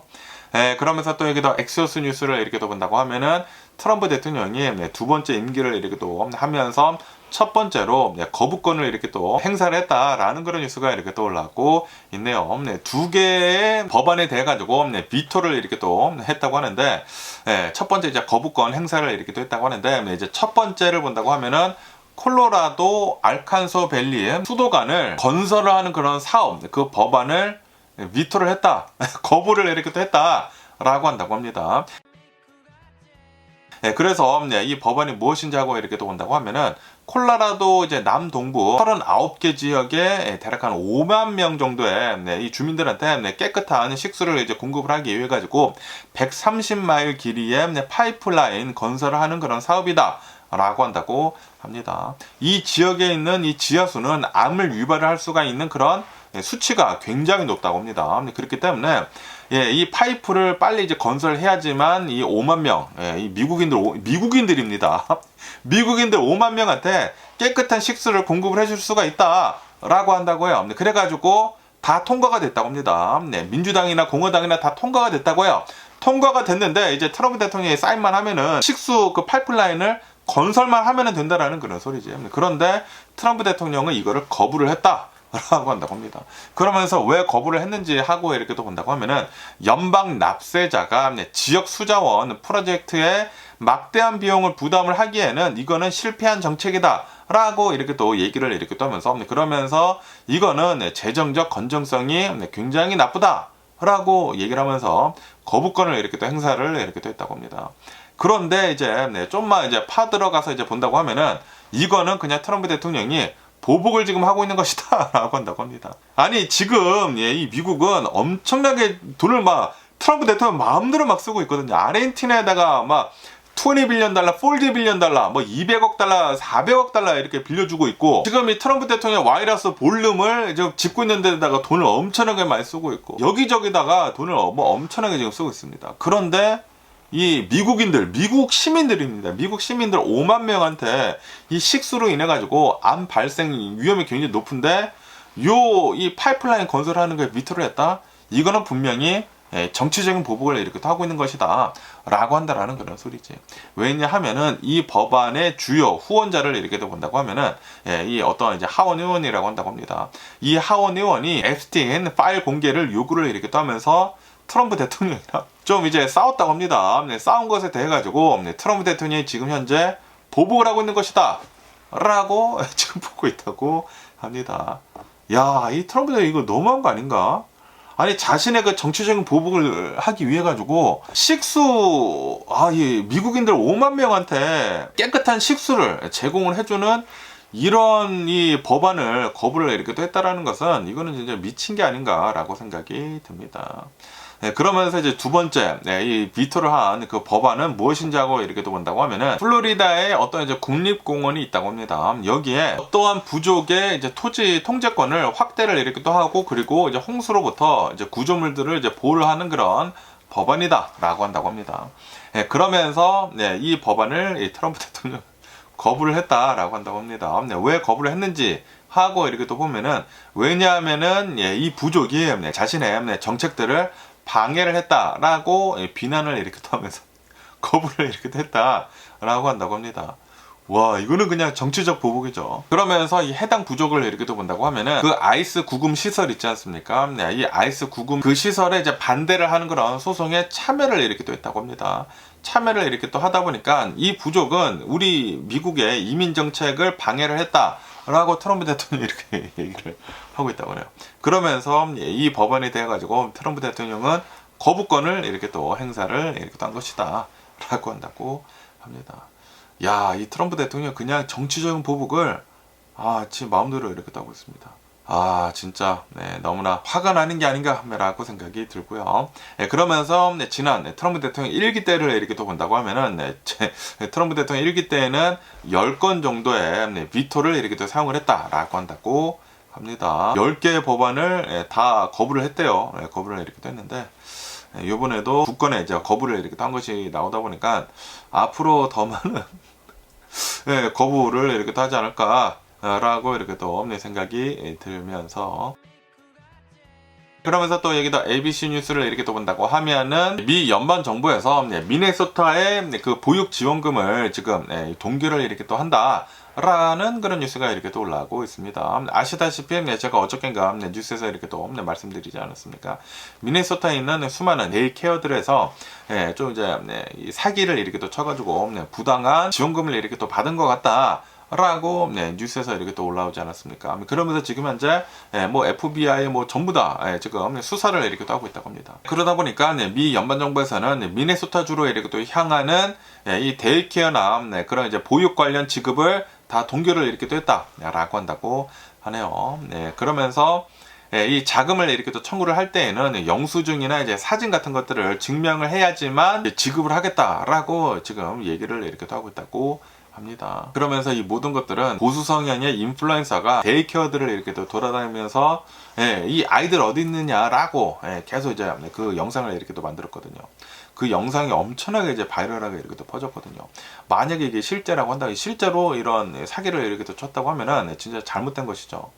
그러면서 또 여기도 엑시오스 뉴스를 이렇게 또 본다고 하면은 트럼프 대통령이 두 번째 임기를 이렇게 또 하면서 첫 번째로 거부권을 이렇게 또 행사를 했다라는 그런 뉴스가 이렇게 또 올라오고 있네요. 두 개의 법안에 대해 가지고 비토를 이렇게 또 했다고 하는데, 첫 번째 이제 거부권 행사를 이렇게 또 했다고 하는데, 이제 첫 번째를 본다고 하면은 콜로라도 알칸소 밸리의 수도관을 건설을 하는 그런 사업, 그 법안을 비토를 했다, 거부를 이렇게 또 했다라고 한다고 합니다. 그래서 이 법안이 무엇인지 하고 이렇게 또 본다고 하면은, 콜로라도 이제 남동부 39개 지역에 대략 한 5만 명 정도의 이 주민들한테 깨끗한 식수를 이제 공급을 하기 위해 가지고 130마일 길이의 파이프라인 건설을 하는 그런 사업이다 라고 한다고 합니다. 이 지역에 있는 이 지하수는 암을 유발을 할 수가 있는 그런 수치가 굉장히 높다고 합니다. 그렇기 때문에 이 파이프를 빨리 이제 건설해야지만 이 5만 명, 이 미국인들입니다. 미국인들 5만 명한테 깨끗한 식수를 공급을 해줄 수가 있다라고 한다고요. 그래가지고 다 통과가 됐다고 합니다. 민주당이나 공화당이나 다 통과가 됐다고요. 통과가 됐는데 이제 트럼프 대통령이 사인만 하면은 식수 그 파이프라인을 건설만 하면 된다라는 그런 소리지. 그런데 트럼프 대통령은 이거를 거부를 했다 라고 한다고 합니다. 그러면서 왜 거부를 했는지 하고 이렇게 또 본다고 하면은, 연방 납세자가 지역 수자원 프로젝트에 막대한 비용을 부담을 하기에는 이거는 실패한 정책이다 라고 이렇게 또 얘기를 이렇게 또 하면서, 그러면서 이거는 재정적 건전성이 굉장히 나쁘다 라고 얘기를 하면서 거부권을 이렇게 또 행사를 이렇게 또 했다고 합니다. 그런데 이제 좀만 이제 파들어가서 이제 본다고 하면은, 이거는 그냥 트럼프 대통령이 보복을 지금 하고 있는 것이다 라고 한다고 합니다. 아니 지금 이 미국은 엄청나게 돈을 막 트럼프 대통령 마음대로 막 쓰고 있거든요. 아르헨티나에다가 막 $20 빌리언, $40 빌리언, 뭐 200억 달러, 400억 달러 이렇게 빌려주고 있고, 지금 이 트럼프 대통령 와이러스 볼륨을 지금 짓고 있는 데다가 돈을 엄청나게 많이 쓰고 있고, 여기저기다가 돈을 뭐 엄청나게 지금 쓰고 있습니다. 그런데 이 미국인들, 미국 시민들입니다. 미국 시민들 5만 명한테 이 식수로 인해 가지고 암 발생 위험이 굉장히 높은데, 이 파이프라인 건설하는 거에 위토를 했다? 이거는 분명히 정치적인 보복을 이렇게 하고 있는 것이다 라고 한다라는 그런 소리지. 왜냐하면은 이 법안의 주요 후원자를 이렇게 본다고 하면은 이 어떤 이제 하원 의원이라고 한다고 합니다. 이 하원 의원이 앱스틴 파일 공개를 요구를 이렇게 또 하면서 트럼프 대통령이랑 좀 이제 싸웠다고 합니다. 싸운 것에 대해 가지고 트럼프 대통령이 지금 현재 보복을 하고 있는 것이다 라고 지금 보고 있다고 합니다. 야, 이 트럼프 대통령 이거 너무한 거 아닌가? 아니, 자신의 그 정치적인 보복을 하기 위해 가지고 이 미국인들 5만 명한테 깨끗한 식수를 제공을 해주는 이런 이 법안을 거부를 이렇게 또 했다라는 것은, 이거는 진짜 미친 게 아닌가라고 생각이 듭니다. 그러면서 이제 두 번째, 이 비토를 한 그 법안은 무엇인지 하고 이렇게 또 본다고 하면은, 플로리다에 어떤 이제 국립공원이 있다고 합니다. 여기에 어떠한 부족의 이제 토지 통제권을 확대를 이렇게 또 하고, 그리고 이제 홍수로부터 이제 구조물들을 이제 보호를 하는 그런 법안이다라고 한다고 합니다. 그러면서 이 법안을 이 트럼프 대통령 거부를 했다라고 한다고 합니다. 왜 거부를 했는지 하고 이렇게 또 보면은, 왜냐하면은 이 부족이 자신의 정책들을 방해를 했다라고 비난을 이렇게 또 하면서 거부를 이렇게 또 했다라고 한다고 합니다. 와, 이거는 그냥 정치적 보복이죠. 그러면서 이 해당 부족을 이렇게 또 본다고 하면은, 그 아이스 구금 시설 있지 않습니까? 이 아이스 구금 그 시설에 이제 반대를 하는 그런 소송에 참여를 이렇게 또 했다고 합니다. 참여를 이렇게 또 하다 보니까 이 부족은 우리 미국의 이민 정책을 방해를 했다라고 트럼프 대통령이 이렇게 얘기를 하고 있다고 해요. 그러면서 이 법안에 대해 가지고 트럼프 대통령은 거부권을 이렇게 또 행사를 이렇게 또 한 것이다 라고 한다고 합니다. 야, 이 트럼프 대통령 그냥 정치적인 보복을 지금 마음대로 이렇게 또 하고 있습니다. 진짜 너무나 화가 나는 게 아닌가라고 생각이 들고요. 그러면서 지난 트럼프 대통령 1기 때를 이렇게 또 본다고 하면은, 트럼프 대통령 1기 때에는 10건 정도의 비토를 이렇게 또 사용을 했다라고 한다고 합니다. 10개의 법안을 다 거부를 했대요. 거부를 이렇게 또 했는데, 이번에도 2건의 이제 거부를 이렇게 또 한 것이 나오다 보니까 앞으로 더 많은 거부를 이렇게 또 하지 않을까 라고 이렇게 또 생각이 들면서, 그러면서 또 여기다 ABC 뉴스를 이렇게 또 본다고 하면은, 미 연방 정부에서 미네소타의 그 보육 지원금을 지금 동결을 이렇게 또 한다 라는 그런 뉴스가 이렇게 또 올라오고 있습니다. 아시다시피 제가 어저께인가 뉴스에서 이렇게 또 말씀드리지 않았습니까? 미네소타에 있는 수많은 데이케어들에서 좀 이제 사기를 이렇게 또 쳐가지고 부당한 지원금을 이렇게 또 받은 것 같다 라고 뉴스에서 이렇게 또 올라오지 않았습니까? 그러면서 지금 현재 뭐 FBI 뭐 전부 다 지금 수사를 이렇게 또 하고 있다고 합니다. 그러다 보니까 미 연방정부에서는 미네소타주로 이렇게 또 향하는 이 데이케어나 그런 이제 보육 관련 지급을 다 동결을 이렇게 또 했다라고 한다고 하네요. 그러면서 이 자금을 이렇게 또 청구를 할 때에는 영수증이나 이제 사진 같은 것들을 증명을 해야지만 지급을 하겠다라고 지금 얘기를 이렇게 또 하고 있다고 합니다. 그러면서 이 모든 것들은 보수 성향의 인플루엔서가 데이케어들을 이렇게 또 돌아다니면서 이 아이들 어디 있느냐라고 계속 이제 그 영상을 이렇게 또 만들었거든요. 그 영상이 엄청나게 이제 바이럴하게 이렇게 또 퍼졌거든요. 만약에 이게 실제라고 한다, 실제로 이런 사기를 이렇게 또 쳤다고 하면은 진짜 잘못된 것이죠.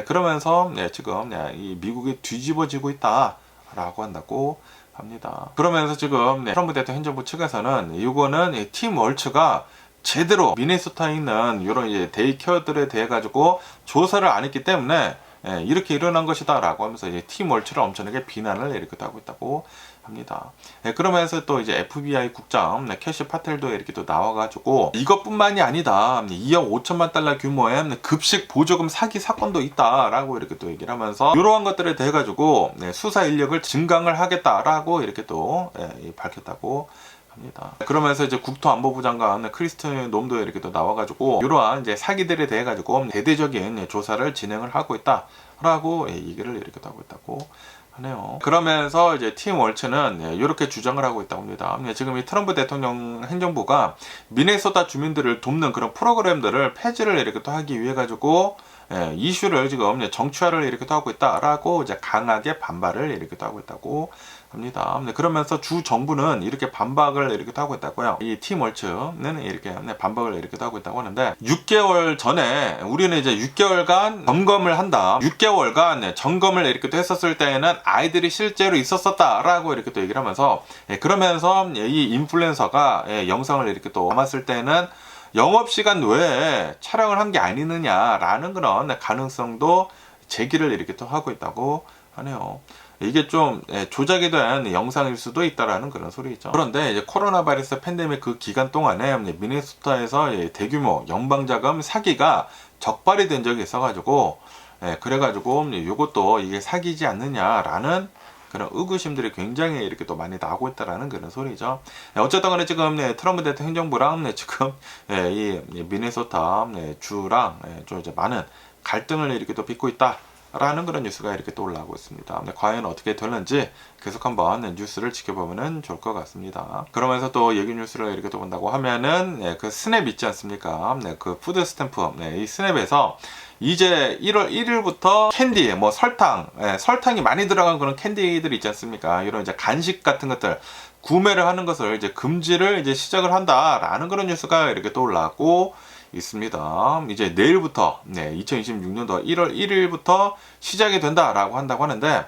그러면서 지금 이 미국이 뒤집어지고 있다라고 한다고 합니다. 그러면서 지금 트럼프 대통령 행정부 측에서는 이거는 팀 월츠가 제대로 미네소타에 있는 이런 이제 데이케어들에 대해 가지고 조사를 안 했기 때문에 이렇게 일어난 것이다 라고 하면서 이제 팀 월츠를 엄청나게 비난을 이렇게 하고 있다고 합니다. 그러면서 또 이제 FBI 국장 캐시 파텔도 이렇게 또 나와가지고 이것뿐만이 아니다, 2억 5천만 달러 규모의 급식 보조금 사기 사건도 있다라고 이렇게 또 얘기를 하면서 이러한 것들에 대해 가지고 수사 인력을 증강을 하겠다라고 이렇게 또 밝혔다고 합니다. 그러면서 이제 국토안보부 장관 크리스틴 놈도 이렇게 또 나와가지고 이러한 이제 사기들에 대해 가지고 대대적인 조사를 진행을 하고 있다라고 얘기를 이렇게 하고 있다고 하네요. 그러면서 이제 팀 월츠는 이렇게 주장을 하고 있다고 합니다. 지금 이 트럼프 대통령 행정부가 미네소타 주민들을 돕는 그런 프로그램들을 폐지를 이렇게 또 하기 위해 가지고 이슈를 지금 정치화를 이렇게 또 하고 있다라고 이제 강하게 반발을 이렇게 또 하고 있다고 합니다. 그러면서 주 정부는 이렇게 반박을 이렇게 또 하고 있다고요. 이 팀 월츠는 이렇게 반박을 이렇게 또 하고 있다고 하는데 6개월 전에 우리는 이제 6개월간 점검을 한다. 6개월간 점검을 이렇게 또 했었을 때에는 아이들이 실제로 있었었다라고 이렇게 또 얘기를 하면서 그러면서 이 인플루엔서가 영상을 이렇게 또 담았을 때는 영업시간 외에 촬영을 한 게 아니느냐라는 그런 가능성도 제기를 이렇게 또 하고 있다고 하네요. 이게 좀 조작이 된 영상일 수도 있다라는 그런 소리죠. 그런데 이제 코로나 바이러스 팬데믹 그 기간 동안에 미네소타에서 대규모 연방자금 사기가 적발이 된 적이 있어가지고 그래가지고 이것도 이게 사기지 않느냐라는 그런 의구심들이 굉장히 이렇게 또 많이 나오고 있다라는 그런 소리죠. 어쨌든 간에 지금 트럼프 대통령 행정부랑 지금 이 미네소타 주랑 좀 이제 많은 갈등을 이렇게 또 빚고 있다라는 그런 뉴스가 이렇게 또 올라오고 있습니다. 과연 어떻게 될는지 계속 한번 뉴스를 지켜보면 좋을 것 같습니다. 그러면서 또 얘기 뉴스를 이렇게 또 본다고 하면은 그 스냅 있지 않습니까? 그 푸드 스탬프 이 스냅에서 이제 1월 1일부터 캔디, 뭐 설탕, 설탕이 많이 들어간 그런 캔디들이 있지 않습니까? 이런 이제 간식 같은 것들 구매를 하는 것을 이제 금지를 이제 시작을 한다라는 그런 뉴스가 이렇게 또 올라오고 있습니다. 이제 내일부터 2026년도 1월 1일부터 시작이 된다라고 한다고 하는데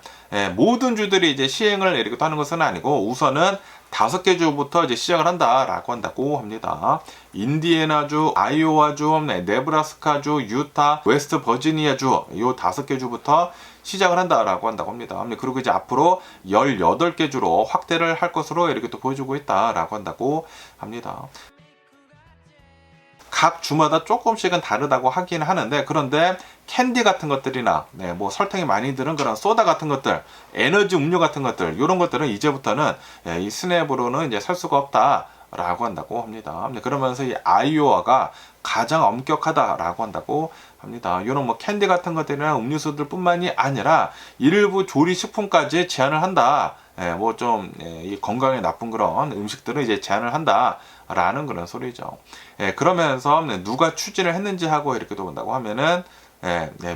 모든 주들이 이제 시행을 이렇게 하는 것은 아니고 우선은 5개 주부터 이제 시작을 한다라고 한다고 합니다. 인디애나주, 아이오와주, 네브라스카주, 유타, 웨스트 버지니아주 요 5개 주부터 시작을 한다라고 한다고 합니다. 그리고 이제 앞으로 18개 주로 확대를 할 것으로 이렇게 또 보여주고 있다라고 한다고 합니다. 각 주마다 조금씩은 다르다고 하긴 하는데 그런데 캔디 같은 것들이나 뭐 설탕이 많이 들은 그런 소다 같은 것들, 에너지 음료 같은 것들 이런 것들은 이제부터는 이 스냅으로는 이제 살 수가 없다라고 한다고 합니다. 그러면서 이 아이오와가 가장 엄격하다라고 한다고 합니다. 이런 뭐 캔디 같은 것들이나 음료수들 뿐만이 아니라 일부 조리식품까지 제한을 한다. 뭐 좀 이 건강에 나쁜 그런 음식들을 이제 제한을 한다라는 그런 소리죠. 그러면서 누가 추진을 했는지 하고 이렇게 또 본다고 하면은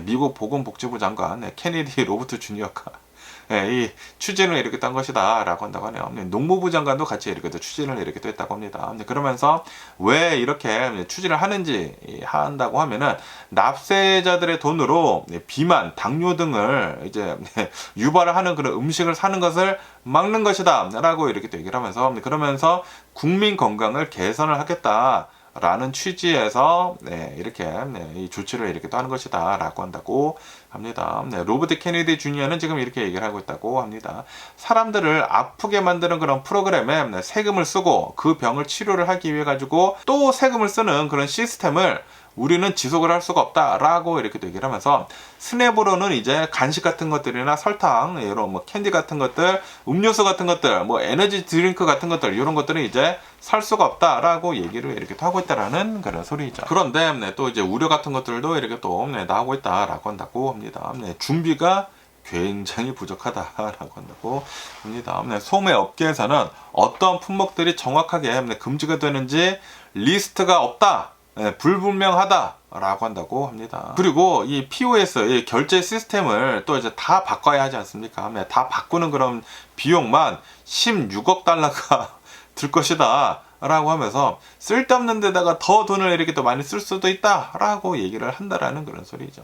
미국 보건복지부 장관 케네디 로버트 주니어가 이 추진을 이렇게 딴 것이다 라고 한다고 하네요. 농무부 장관도 같이 이렇게 또 추진을 이렇게 또 했다고 합니다. 그러면서 왜 이렇게 추진을 하는지 한다고 하면은 납세자들의 돈으로 비만, 당뇨 등을 이제 유발을 하는 그런 음식을 사는 것을 막는 것이다 라고 이렇게 또 얘기를 하면서 그러면서 국민 건강을 개선을 하겠다 라는 취지에서 이렇게 이 조치를 이렇게 또 하는 것이다 라고 한다고 합니다. 로버트 케네디 주니어는 지금 이렇게 얘기를 하고 있다고 합니다. 사람들을 아프게 만드는 그런 프로그램에 세금을 쓰고 그 병을 치료를 하기 위해 가지고 또 세금을 쓰는 그런 시스템을 우리는 지속을 할 수가 없다라고 이렇게 얘기를 하면서 스냅으로는 이제 간식 같은 것들이나 설탕, 이런 뭐 캔디 같은 것들, 음료수 같은 것들, 뭐 에너지 드링크 같은 것들 이런 것들은 이제 살 수가 없다라고 얘기를 이렇게 하고 있다라는 그런 소리죠. 그런데 또 이제 우려 같은 것들도 이렇게 또 나오고 있다라고 한다고 합니다. 준비가 굉장히 부족하다라고 한다고 합니다. 소매 업계에서는 어떤 품목들이 정확하게 금지가 되는지 리스트가 없다. 불분명하다 라고 한다고 합니다. 그리고 이 POS 이 결제 시스템을 또 이제 다 바꿔야 하지 않습니까? 다 바꾸는 그런 비용만 16억 달러가 들 것이다 라고 하면서 쓸데없는 데다가 더 돈을 이렇게 또 많이 쓸 수도 있다 라고 얘기를 한다라는 그런 소리죠.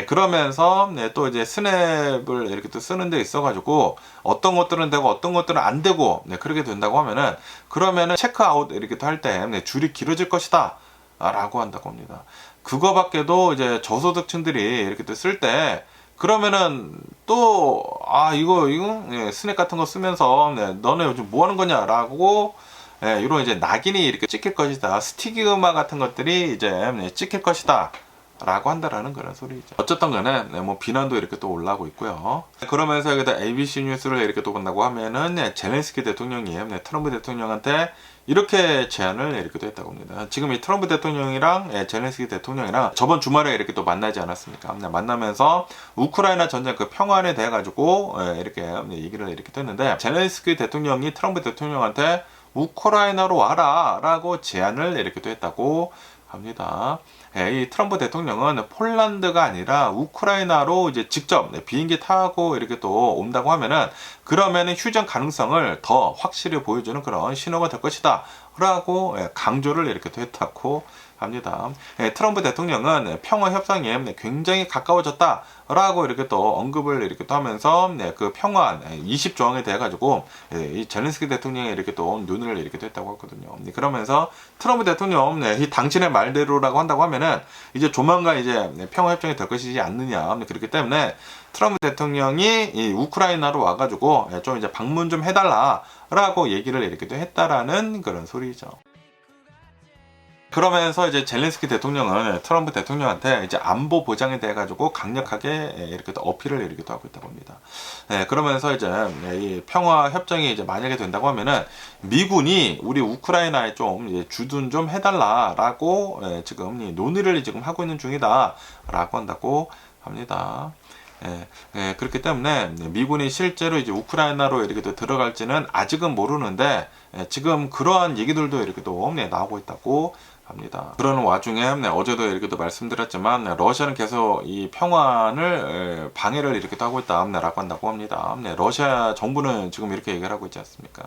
그러면서 또 이제 스냅을 이렇게 또 쓰는 데 있어 가지고 어떤 것들은 되고 어떤 것들은 안 되고 그렇게 된다고 하면은 그러면은 체크아웃 이렇게 또 할 때 줄이 길어질 것이다 라고 한다고 합니다. 그거밖에도 이제 저소득층들이 이렇게 또 쓸 때 그러면은 또 이거 스낵 같은 거 쓰면서 너네 요즘 뭐 하는 거냐라고 이런 이제 낙인이 이렇게 찍힐 것이다. 스티그마 같은 것들이 이제 찍힐 것이다 라고 한다라는 그런 소리죠. 어쨌든 간에 뭐 비난도 이렇게 또 올라오고 있고요. 그러면서 여기다 ABC 뉴스를 이렇게 또 본다고 하면은 젤렌스키 대통령이 트럼프 대통령한테 이렇게 제안을 이렇게 또 했다고 합니다. 지금 이 트럼프 대통령이랑 젤렌스키 대통령이랑 저번 주말에 이렇게 또 만나지 않았습니까? 만나면서 우크라이나 전쟁 그 평화에 대해 가지고 이렇게 얘기를 이렇게 했는데, 젤렌스키 대통령이 트럼프 대통령한테 우크라이나로 와라 라고 제안을 이렇게 또 했다고 합니다. 이 트럼프 대통령은 폴란드가 아니라 우크라이나로 이제 직접 비행기 타고 이렇게 또 온다고 하면은, 그러면은 휴전 가능성을 더 확실히 보여주는 그런 신호가 될 것이다 라고 강조를 이렇게 또 했다고 합니다. 트럼프 대통령은 평화 협상에 굉장히 가까워졌다 라고 이렇게 또 언급을 이렇게 또 하면서 그 평화 20조항에 대해 가지고 이 젤렌스키 대통령이 이렇게 또 눈을 이렇게 또 했다고 했거든요. 그러면서 트럼프 대통령 이 당신의 말대로라고 한다고 하면은 이제 조만간 이제 평화 협정이 될 것이지 않느냐. 그렇기 때문에 트럼프 대통령이 이 우크라이나로 와가지고 좀 이제 방문 좀 해달라라고 얘기를 이렇게 또 했다라는 그런 소리죠. 그러면서 이제 젤렌스키 대통령은 트럼프 대통령한테 이제 안보 보장에 대해 가지고 강력하게 이렇게 또 어필을 이렇게 또 하고 있다고 합니다. 그러면서 이제 이 평화 협정이 이제 만약에 된다고 하면은 미군이 우리 우크라이나에 좀 이제 주둔 좀 해달라라고 지금 이 논의를 지금 하고 있는 중이다라고 한다고 합니다. 그렇기 때문에 미군이 실제로 이제 우크라이나로 이렇게 또 들어갈지는 아직은 모르는데, 지금 그러한 얘기들도 이렇게 또 나오고 있다고 합니다. 그런 와중에 어제도 이렇게 또 말씀드렸지만 러시아는 계속 이 평화를 방해를 이렇게 또 하고 있다라고 한다고 합니다. 러시아 정부는 지금 이렇게 얘기를 하고 있지 않습니까?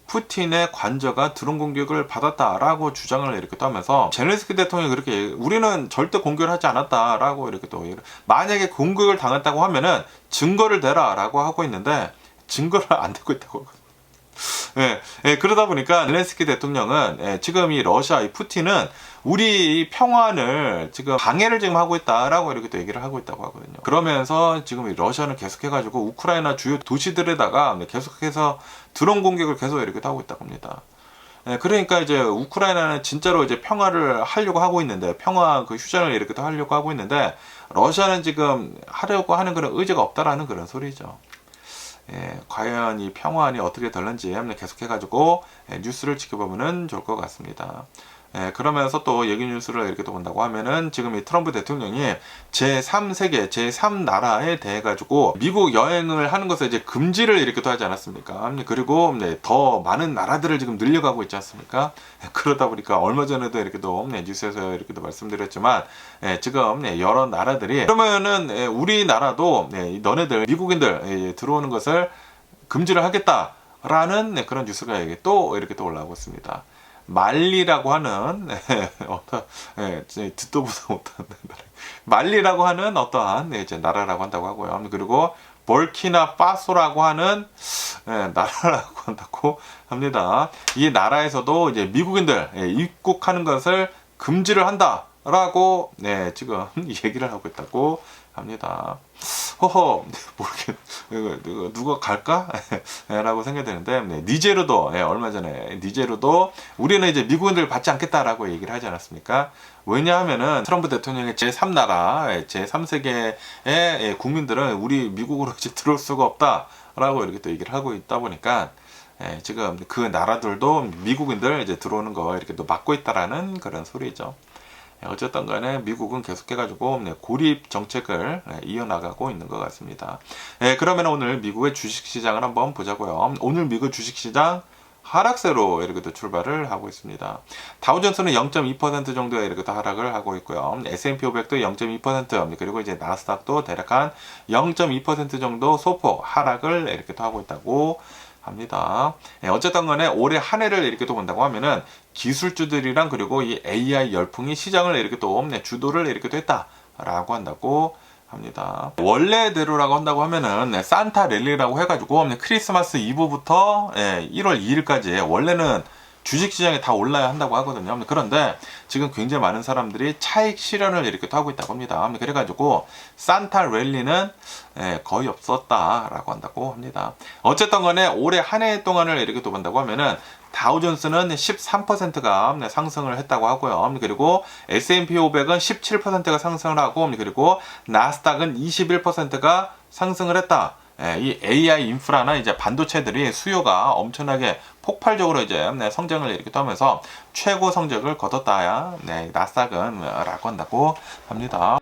푸틴의 관저가 드론 공격을 받았다라고 주장을 이렇게 또 하면서, 젤렌스키 대통령이 그렇게 우리는 절대 공격을 하지 않았다라고 이렇게 또, 만약에 공격을 당했다고 하면은 증거를 대라라고 하고 있는데 증거를 안 대고 있다고 하거든요. 그러다 보니까 젤렌스키 대통령은 지금 이 러시아 이 푸틴은 우리 평화를 지금 방해를 지금 하고 있다라고 이렇게 또 얘기를 하고 있다고 하거든요. 그러면서 지금 이 러시아는 계속해가지고 우크라이나 주요 도시들에다가 계속해서 드론 공격을 계속 이렇게 하고 있다고 합니다. 그러니까 이제 우크라이나는 진짜로 이제 평화를 하려고 하고 있는데, 평화 그 휴전을 이렇게 또 하려고 하고 있는데, 러시아는 지금 하려고 하는 그런 의지가 없다라는 그런 소리죠. 과연 이 평화안이 어떻게 될는지 계속해가지고 뉴스를 지켜보면 좋을 것 같습니다. 그러면서 또 얘기 뉴스를 이렇게 또 본다고 하면은, 지금 이 트럼프 대통령이 제3세계, 제3나라에 대해 가지고 미국 여행을 하는 것을 이제 금지를 이렇게 또 하지 않았습니까? 그리고 더 많은 나라들을 지금 늘려가고 있지 않습니까? 그러다 보니까 얼마 전에도 이렇게 또 뉴스에서 이렇게 또 말씀드렸지만, 지금 여러 나라들이 그러면은 우리나라도 너네들 미국인들 들어오는 것을 금지를 하겠다라는 그런 뉴스가 또 이렇게 또 올라오고 있습니다. 말리라고 하는 듣도 보도 못한 말리라고 하는 어떠한 이제 나라라고 한다고 하고요. 그리고 볼키나파소라고 하는 나라라고 한다고 합니다. 이 나라에서도 이제 미국인들 입국하는 것을 금지를 한다라고 지금 얘기를 하고 있다고 합니다. 허허, 모르겠, 누가 갈까? 라고 생각이 드는데, 니제르도, 얼마 전에, 니제르도 우리는 이제 미국인들 받지 않겠다라고 얘기를 하지 않았습니까? 왜냐하면은 트럼프 대통령의 제3나라, 제3세계의 국민들은 우리 미국으로 이제 들어올 수가 없다라고 이렇게 또 얘기를 하고 있다 보니까, 지금 그 나라들도 미국인들 이제 들어오는 거 이렇게 또 막고 있다라는 그런 소리죠. 어쨌든 간에 미국은 계속해가지고 고립 정책을 이어나가고 있는 것 같습니다. 그러면 오늘 미국의 주식시장을 한번 보자고요. 오늘 미국 주식시장 하락세로 이렇게 또 출발을 하고 있습니다. 다우존스는 0.2% 정도의 이렇게 또 하락을 하고 있고요. S&P 500도 0.2%, 그리고 이제 나스닥도 대략 한 0.2% 정도 소폭 하락을 이렇게 또 하고 있다고 합니다. 어쨌든 간에 올해 한 해를 이렇게 또 본다고 하면은 기술주들이랑 그리고 이 AI 열풍이 시장을 이렇게 또 주도를 이렇게 또 했다라고 한다고 합니다. 원래대로라고 한다고 하면은 산타 랠리라고 해가지고 크리스마스 이브부터 1월 2일까지 원래는 주식시장에 다 올라야 한다고 하거든요. 그런데 지금 굉장히 많은 사람들이 차익 실현을 이렇게 또 하고 있다고 합니다. 그래가지고 산타 랠리는 거의 없었다라고 한다고 합니다. 어쨌든 간에 올해 한 해 동안을 이렇게 또 본다고 하면은 다우존스는 13%가 상승을 했다고 하고요. 그리고 S&P 500은 17%가 상승을 하고, 그리고 나스닥은 21%가 상승을 했다. 이 AI 인프라나 이제 반도체들이 수요가 엄청나게 폭발적으로 이제 성장을 이렇게 하면서 최고 성적을 거뒀다. 나스닥은 라고 한다고 합니다.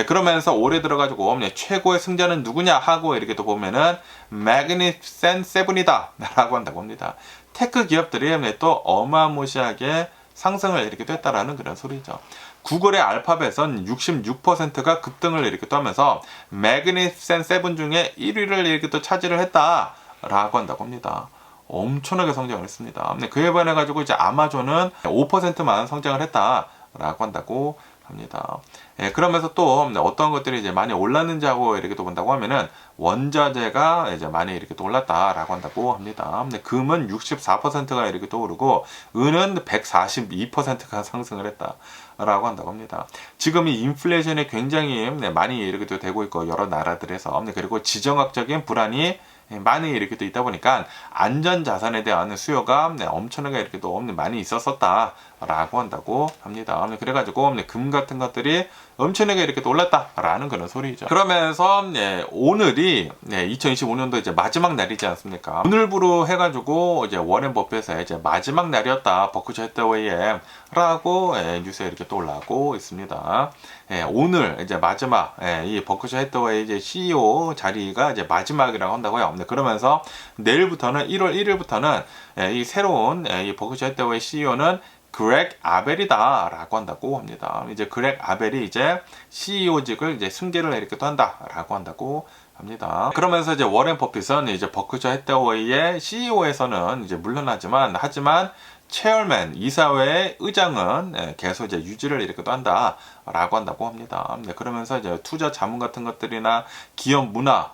그러면서 올해 들어가지고 최고의 승자는 누구냐 하고 이렇게 또 보면은 Magnificent Seven이다 라고 한다고 합니다. 테크 기업들이 또 어마무시하게 상승을 이렇게 됐다라는 그런 소리죠. 구글의 알파벳은 66%가 급등을 이렇게 또 하면서 Magnificent Seven 중에 1위를 이렇게 또 차지를 했다 라고 한다고 합니다. 엄청나게 성장을 했습니다. 그에 반해 가지고 이제 아마존은 5%만 성장을 했다 라고 한다고 합니다. 그러면서 또 어떤 것들이 이제 많이 올랐는지 하고 이렇게 또 본다고 하면은 원자재가 이제 많이 이렇게 또 올랐다라고 한다고 합니다. 금은 64%가 이렇게 또 오르고 은은 142%가 상승을 했다라고 한다고 합니다. 지금 이 인플레이션이 굉장히 많이 이렇게 또 되고 있고 여러 나라들에서 그리고 지정학적인 불안이 많이 이렇게 또 있다 보니까 안전자산에 대한 수요가 엄청나게 이렇게 또 많이 있었었다라고 한다고 합니다. 그래가지고 금 같은 것들이 엄청나게 이렇게 또 올랐다라는 그런 소리죠. 그러면서 오늘이 2025년도 이제 마지막 날이지 않습니까? 오늘부로 해가지고 이제 워렌 버핏의 이제 마지막 날이었다 버크셔 해서웨이에 라고 뉴스에 이렇게 또 올라오고 있습니다. 오늘 이제 마지막 이 버크셔 해서웨이 이제 CEO 자리가 이제 마지막이라고 한다고요. 그러면서 내일부터는 1월 1일부터는 이 새로운 이 버크셔 해서웨이 CEO는 그렉 아벨이다 라고 한다고 합니다. 이제 그렉 아벨이 이제 CEO직을 이제 승계를 이렇게 또 한다라고 한다고 합니다. 그러면서 이제 워렌 버핏은 이제 버크셔 해서웨이의 CEO에서는 이제 물러나지만 체어맨 이사회의 의장은 계속 이제 유지를 이렇게 또 한다라고 한다고 합니다. 그러면서 이제 투자 자문 같은 것들이나 기업 문화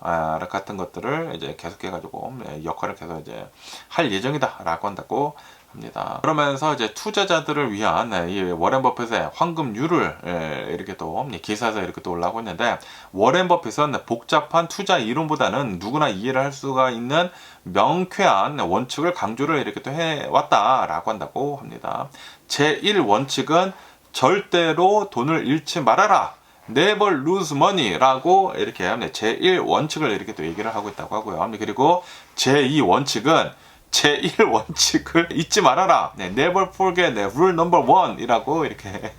같은 것들을 이제 계속해가지고 역할을 계속 이제 할 예정이다라고 한다고 합니다. 그러면서 이제 투자자들을 위한 이 워렌 버핏의 황금률을 이렇게 또 기사에서 이렇게 또 올라오고 있는데, 워렌 버핏은 복잡한 투자 이론보다는 누구나 이해를 할 수가 있는 명쾌한 원칙을 강조를 이렇게 또 해왔다라고 한다고 합니다. 제1원칙은 절대로 돈을 잃지 말아라. Never lose money 라고 이렇게 제1원칙을 이렇게 또 얘기를 하고 있다고 하고요. 그리고 제2원칙은 제1원칙을 잊지 말아라. Never forget rule number one 이라고 이렇게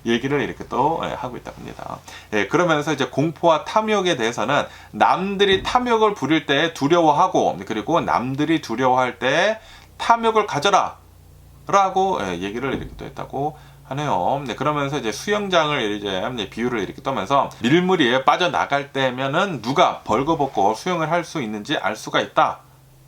얘기를 이렇게 또 하고 있다고 합니다. 그러면서 이제 공포와 탐욕에 대해서는 남들이 탐욕을 부릴 때 두려워하고, 그리고 남들이 두려워할 때 탐욕을 가져라 라고 얘기를 이렇게 또 했다고 하네요. 그러면서 이제 수영장을 이제 비유를 이렇게 떠면서 밀물이 빠져나갈 때면은 누가 벌거벗고 수영을 할 수 있는지 알 수가 있다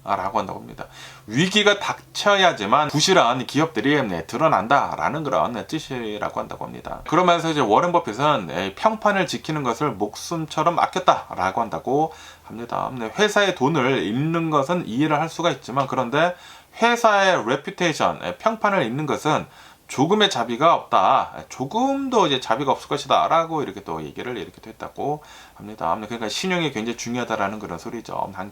라고 한다고 합니다. 위기가 닥쳐야지만 부실한 기업들이 드러난다라는 그런 뜻이라고 한다고 합니다. 그러면서 이제 워렌 버핏은 평판을 지키는 것을 목숨처럼 아꼈다라고 한다고 합니다. 회사의 돈을 잃는 것은 이해를 할 수가 있지만, 그런데 회사의 레퓨테이션, 평판을 잃는 것은 조금의 자비가 없다. 조금도 이제 자비가 없을 것이다. 라고 이렇게 또 얘기를 이렇게 또 했다고 합니다. 그러니까 신용이 굉장히 중요하다라는 그런 소리죠. 한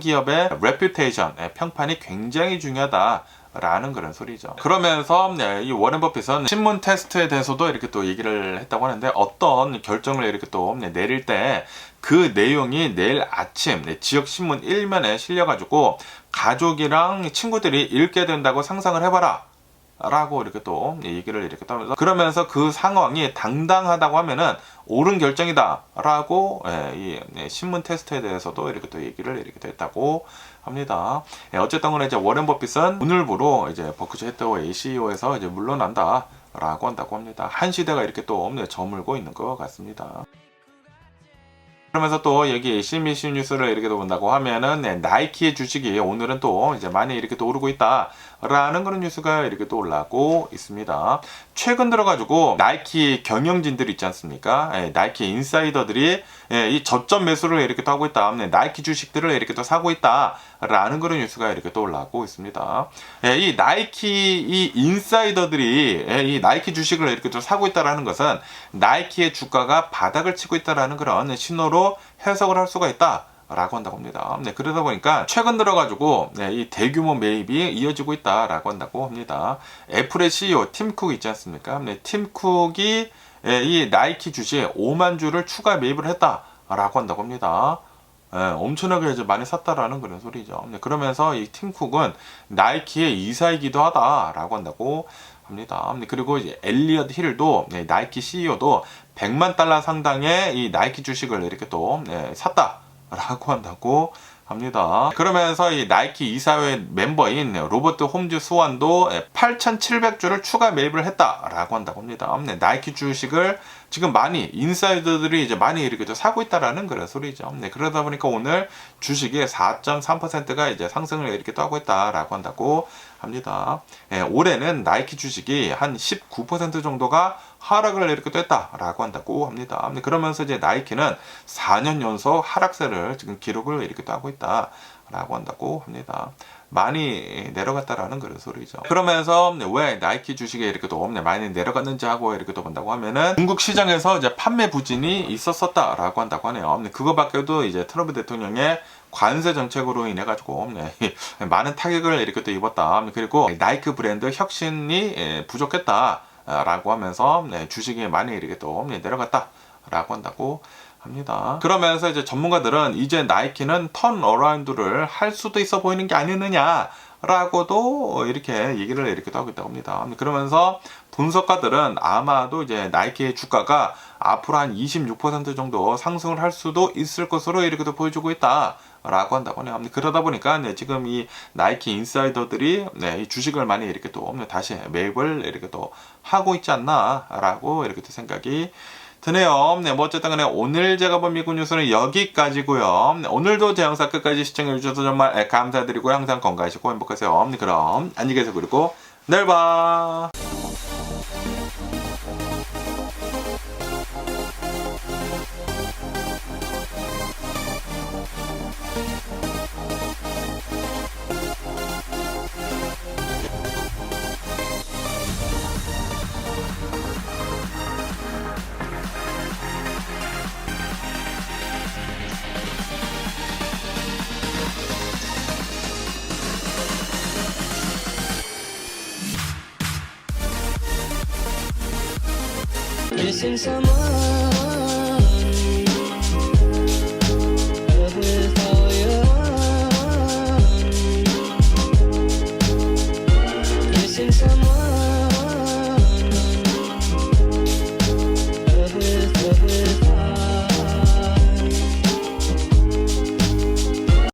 기업의 reputation, 평판이 굉장히 중요하다. 라는 그런 소리죠. 그러면서 이 워렌 버핏은 신문 테스트에 대해서도 이렇게 또 얘기를 했다고 하는데, 어떤 결정을 이렇게 또 내릴 때 그 내용이 내일 아침 지역 신문 1면에 실려가지고 가족이랑 친구들이 읽게 된다고 상상을 해봐라. 라고 이렇게 또 얘기를 이렇게 하면서, 그러면서 그 상황이 당당하다고 하면은 옳은 결정이다 라고 이 신문 테스트에 대해서도 이렇게 또 얘기를 이렇게 했다고 합니다. 어쨌든 간에 이제 워렌 버핏은 오늘부로 이제 버크셔 해서웨이 CEO에서 이제 물러난다 라고 한다고 합니다. 한 시대가 이렇게 또 저물고 있는 것 같습니다. 그러면서 또 여기 CNBC 뉴스를 이렇게 또 본다고 하면은 나이키의 주식이 오늘은 또 이제 많이 이렇게 또 오르고 있다 라는 그런 뉴스가 이렇게 또 올라오고 있습니다. 최근 들어가지고 나이키 경영진들 있지 않습니까? 나이키 인사이더들이 이 저점 매수를 이렇게 또 하고 있다. 나이키 주식들을 이렇게 또 사고 있다 라는 그런 뉴스가 이렇게 또 올라오고 있습니다. 이 나이키 이 인사이더들이 이 나이키 주식을 이렇게 또 사고 있다라는 것은 나이키의 주가가 바닥을 치고 있다라는 그런 신호로 해석을 할 수가 있다 라고 한다고 합니다. 네, 그러다 보니까 최근 들어가지고 네, 이 대규모 매입이 이어지고 있다라고 한다고 합니다. 애플의 CEO 팀 쿡 있지 않습니까? 네, 팀 쿡이 이 나이키 주식 5만 주를 추가 매입을 했다라고 한다고 합니다. 엄청나게 이제 많이 샀다라는 그런 소리죠. 네, 그러면서 이 팀 쿡은 나이키의 이사이기도 하다라고 한다고 합니다. 네, 그리고 이제 엘리엇 힐도 네, 나이키 CEO도 100만 달러 상당의 이 나이키 주식을 이렇게 또 샀다라고 한다고 합니다. 그러면서 이 나이키 이사회 멤버인 로버트 홈즈 스완도 8,700주를 추가 매입을 했다라고 한다고 합니다. 네, 나이키 주식을 지금 많이 인사이더들이 이제 많이 이렇게 사고 있다라는 그런 소리죠. 네, 그러다 보니까 오늘 주식이 4.3%가 이제 상승을 이렇게 또 하고 있다라고 한다고 합니다. 올해는 나이키 주식이 한 19% 정도가 하락을 이렇게 또 했다라고 한다고 합니다. 그러면서 이제 나이키는 4년 연속 하락세를 지금 기록을 이렇게 또 하고 있다라고 한다고 합니다. 많이 내려갔다라는 그런 소리죠. 그러면서 왜 나이키 주식에 이렇게 또 많이 내려갔는지 하고 이렇게 또 본다고 하면은 중국 시장에서 이제 판매 부진이 있었었다라고 한다고 하네요. 그거밖에도 이제 트럼프 대통령의 관세 정책으로 인해 가지고 많은 타격을 이렇게 또 입었다. 그리고 나이키 브랜드 혁신이 부족했다라고 하면서 주식이 많이 이렇게 또 내려갔다라고 한다고 합니다. 그러면서 이제 전문가들은 이제 나이키는 턴 어라운드를 할 수도 있어 보이는 게 아니느냐 라고도 이렇게 얘기를 이렇게 또 하고 있다고 합니다. 그러면서 분석가들은 아마도 이제 나이키의 주가가 앞으로 한 26% 정도 상승을 할 수도 있을 것으로 이렇게 또 보여주고 있다 라고 한다고 하네요. 그러다 보니까 지금 이 나이키 인사이더들이 이 주식을 많이 이렇게 또 다시 매입을 이렇게 또 하고 있지 않나 라고 이렇게 또 생각이 드네요. 뭐 어쨌든 간에 오늘 제가 본 미국 뉴스는 여기까지고요. 오늘도 제 영상 끝까지 시청해 주셔서 정말 감사드리고요. 항상 건강하시고 행복하세요. 그럼 안녕히 계세요. 그리고 내일 봐. Missing someone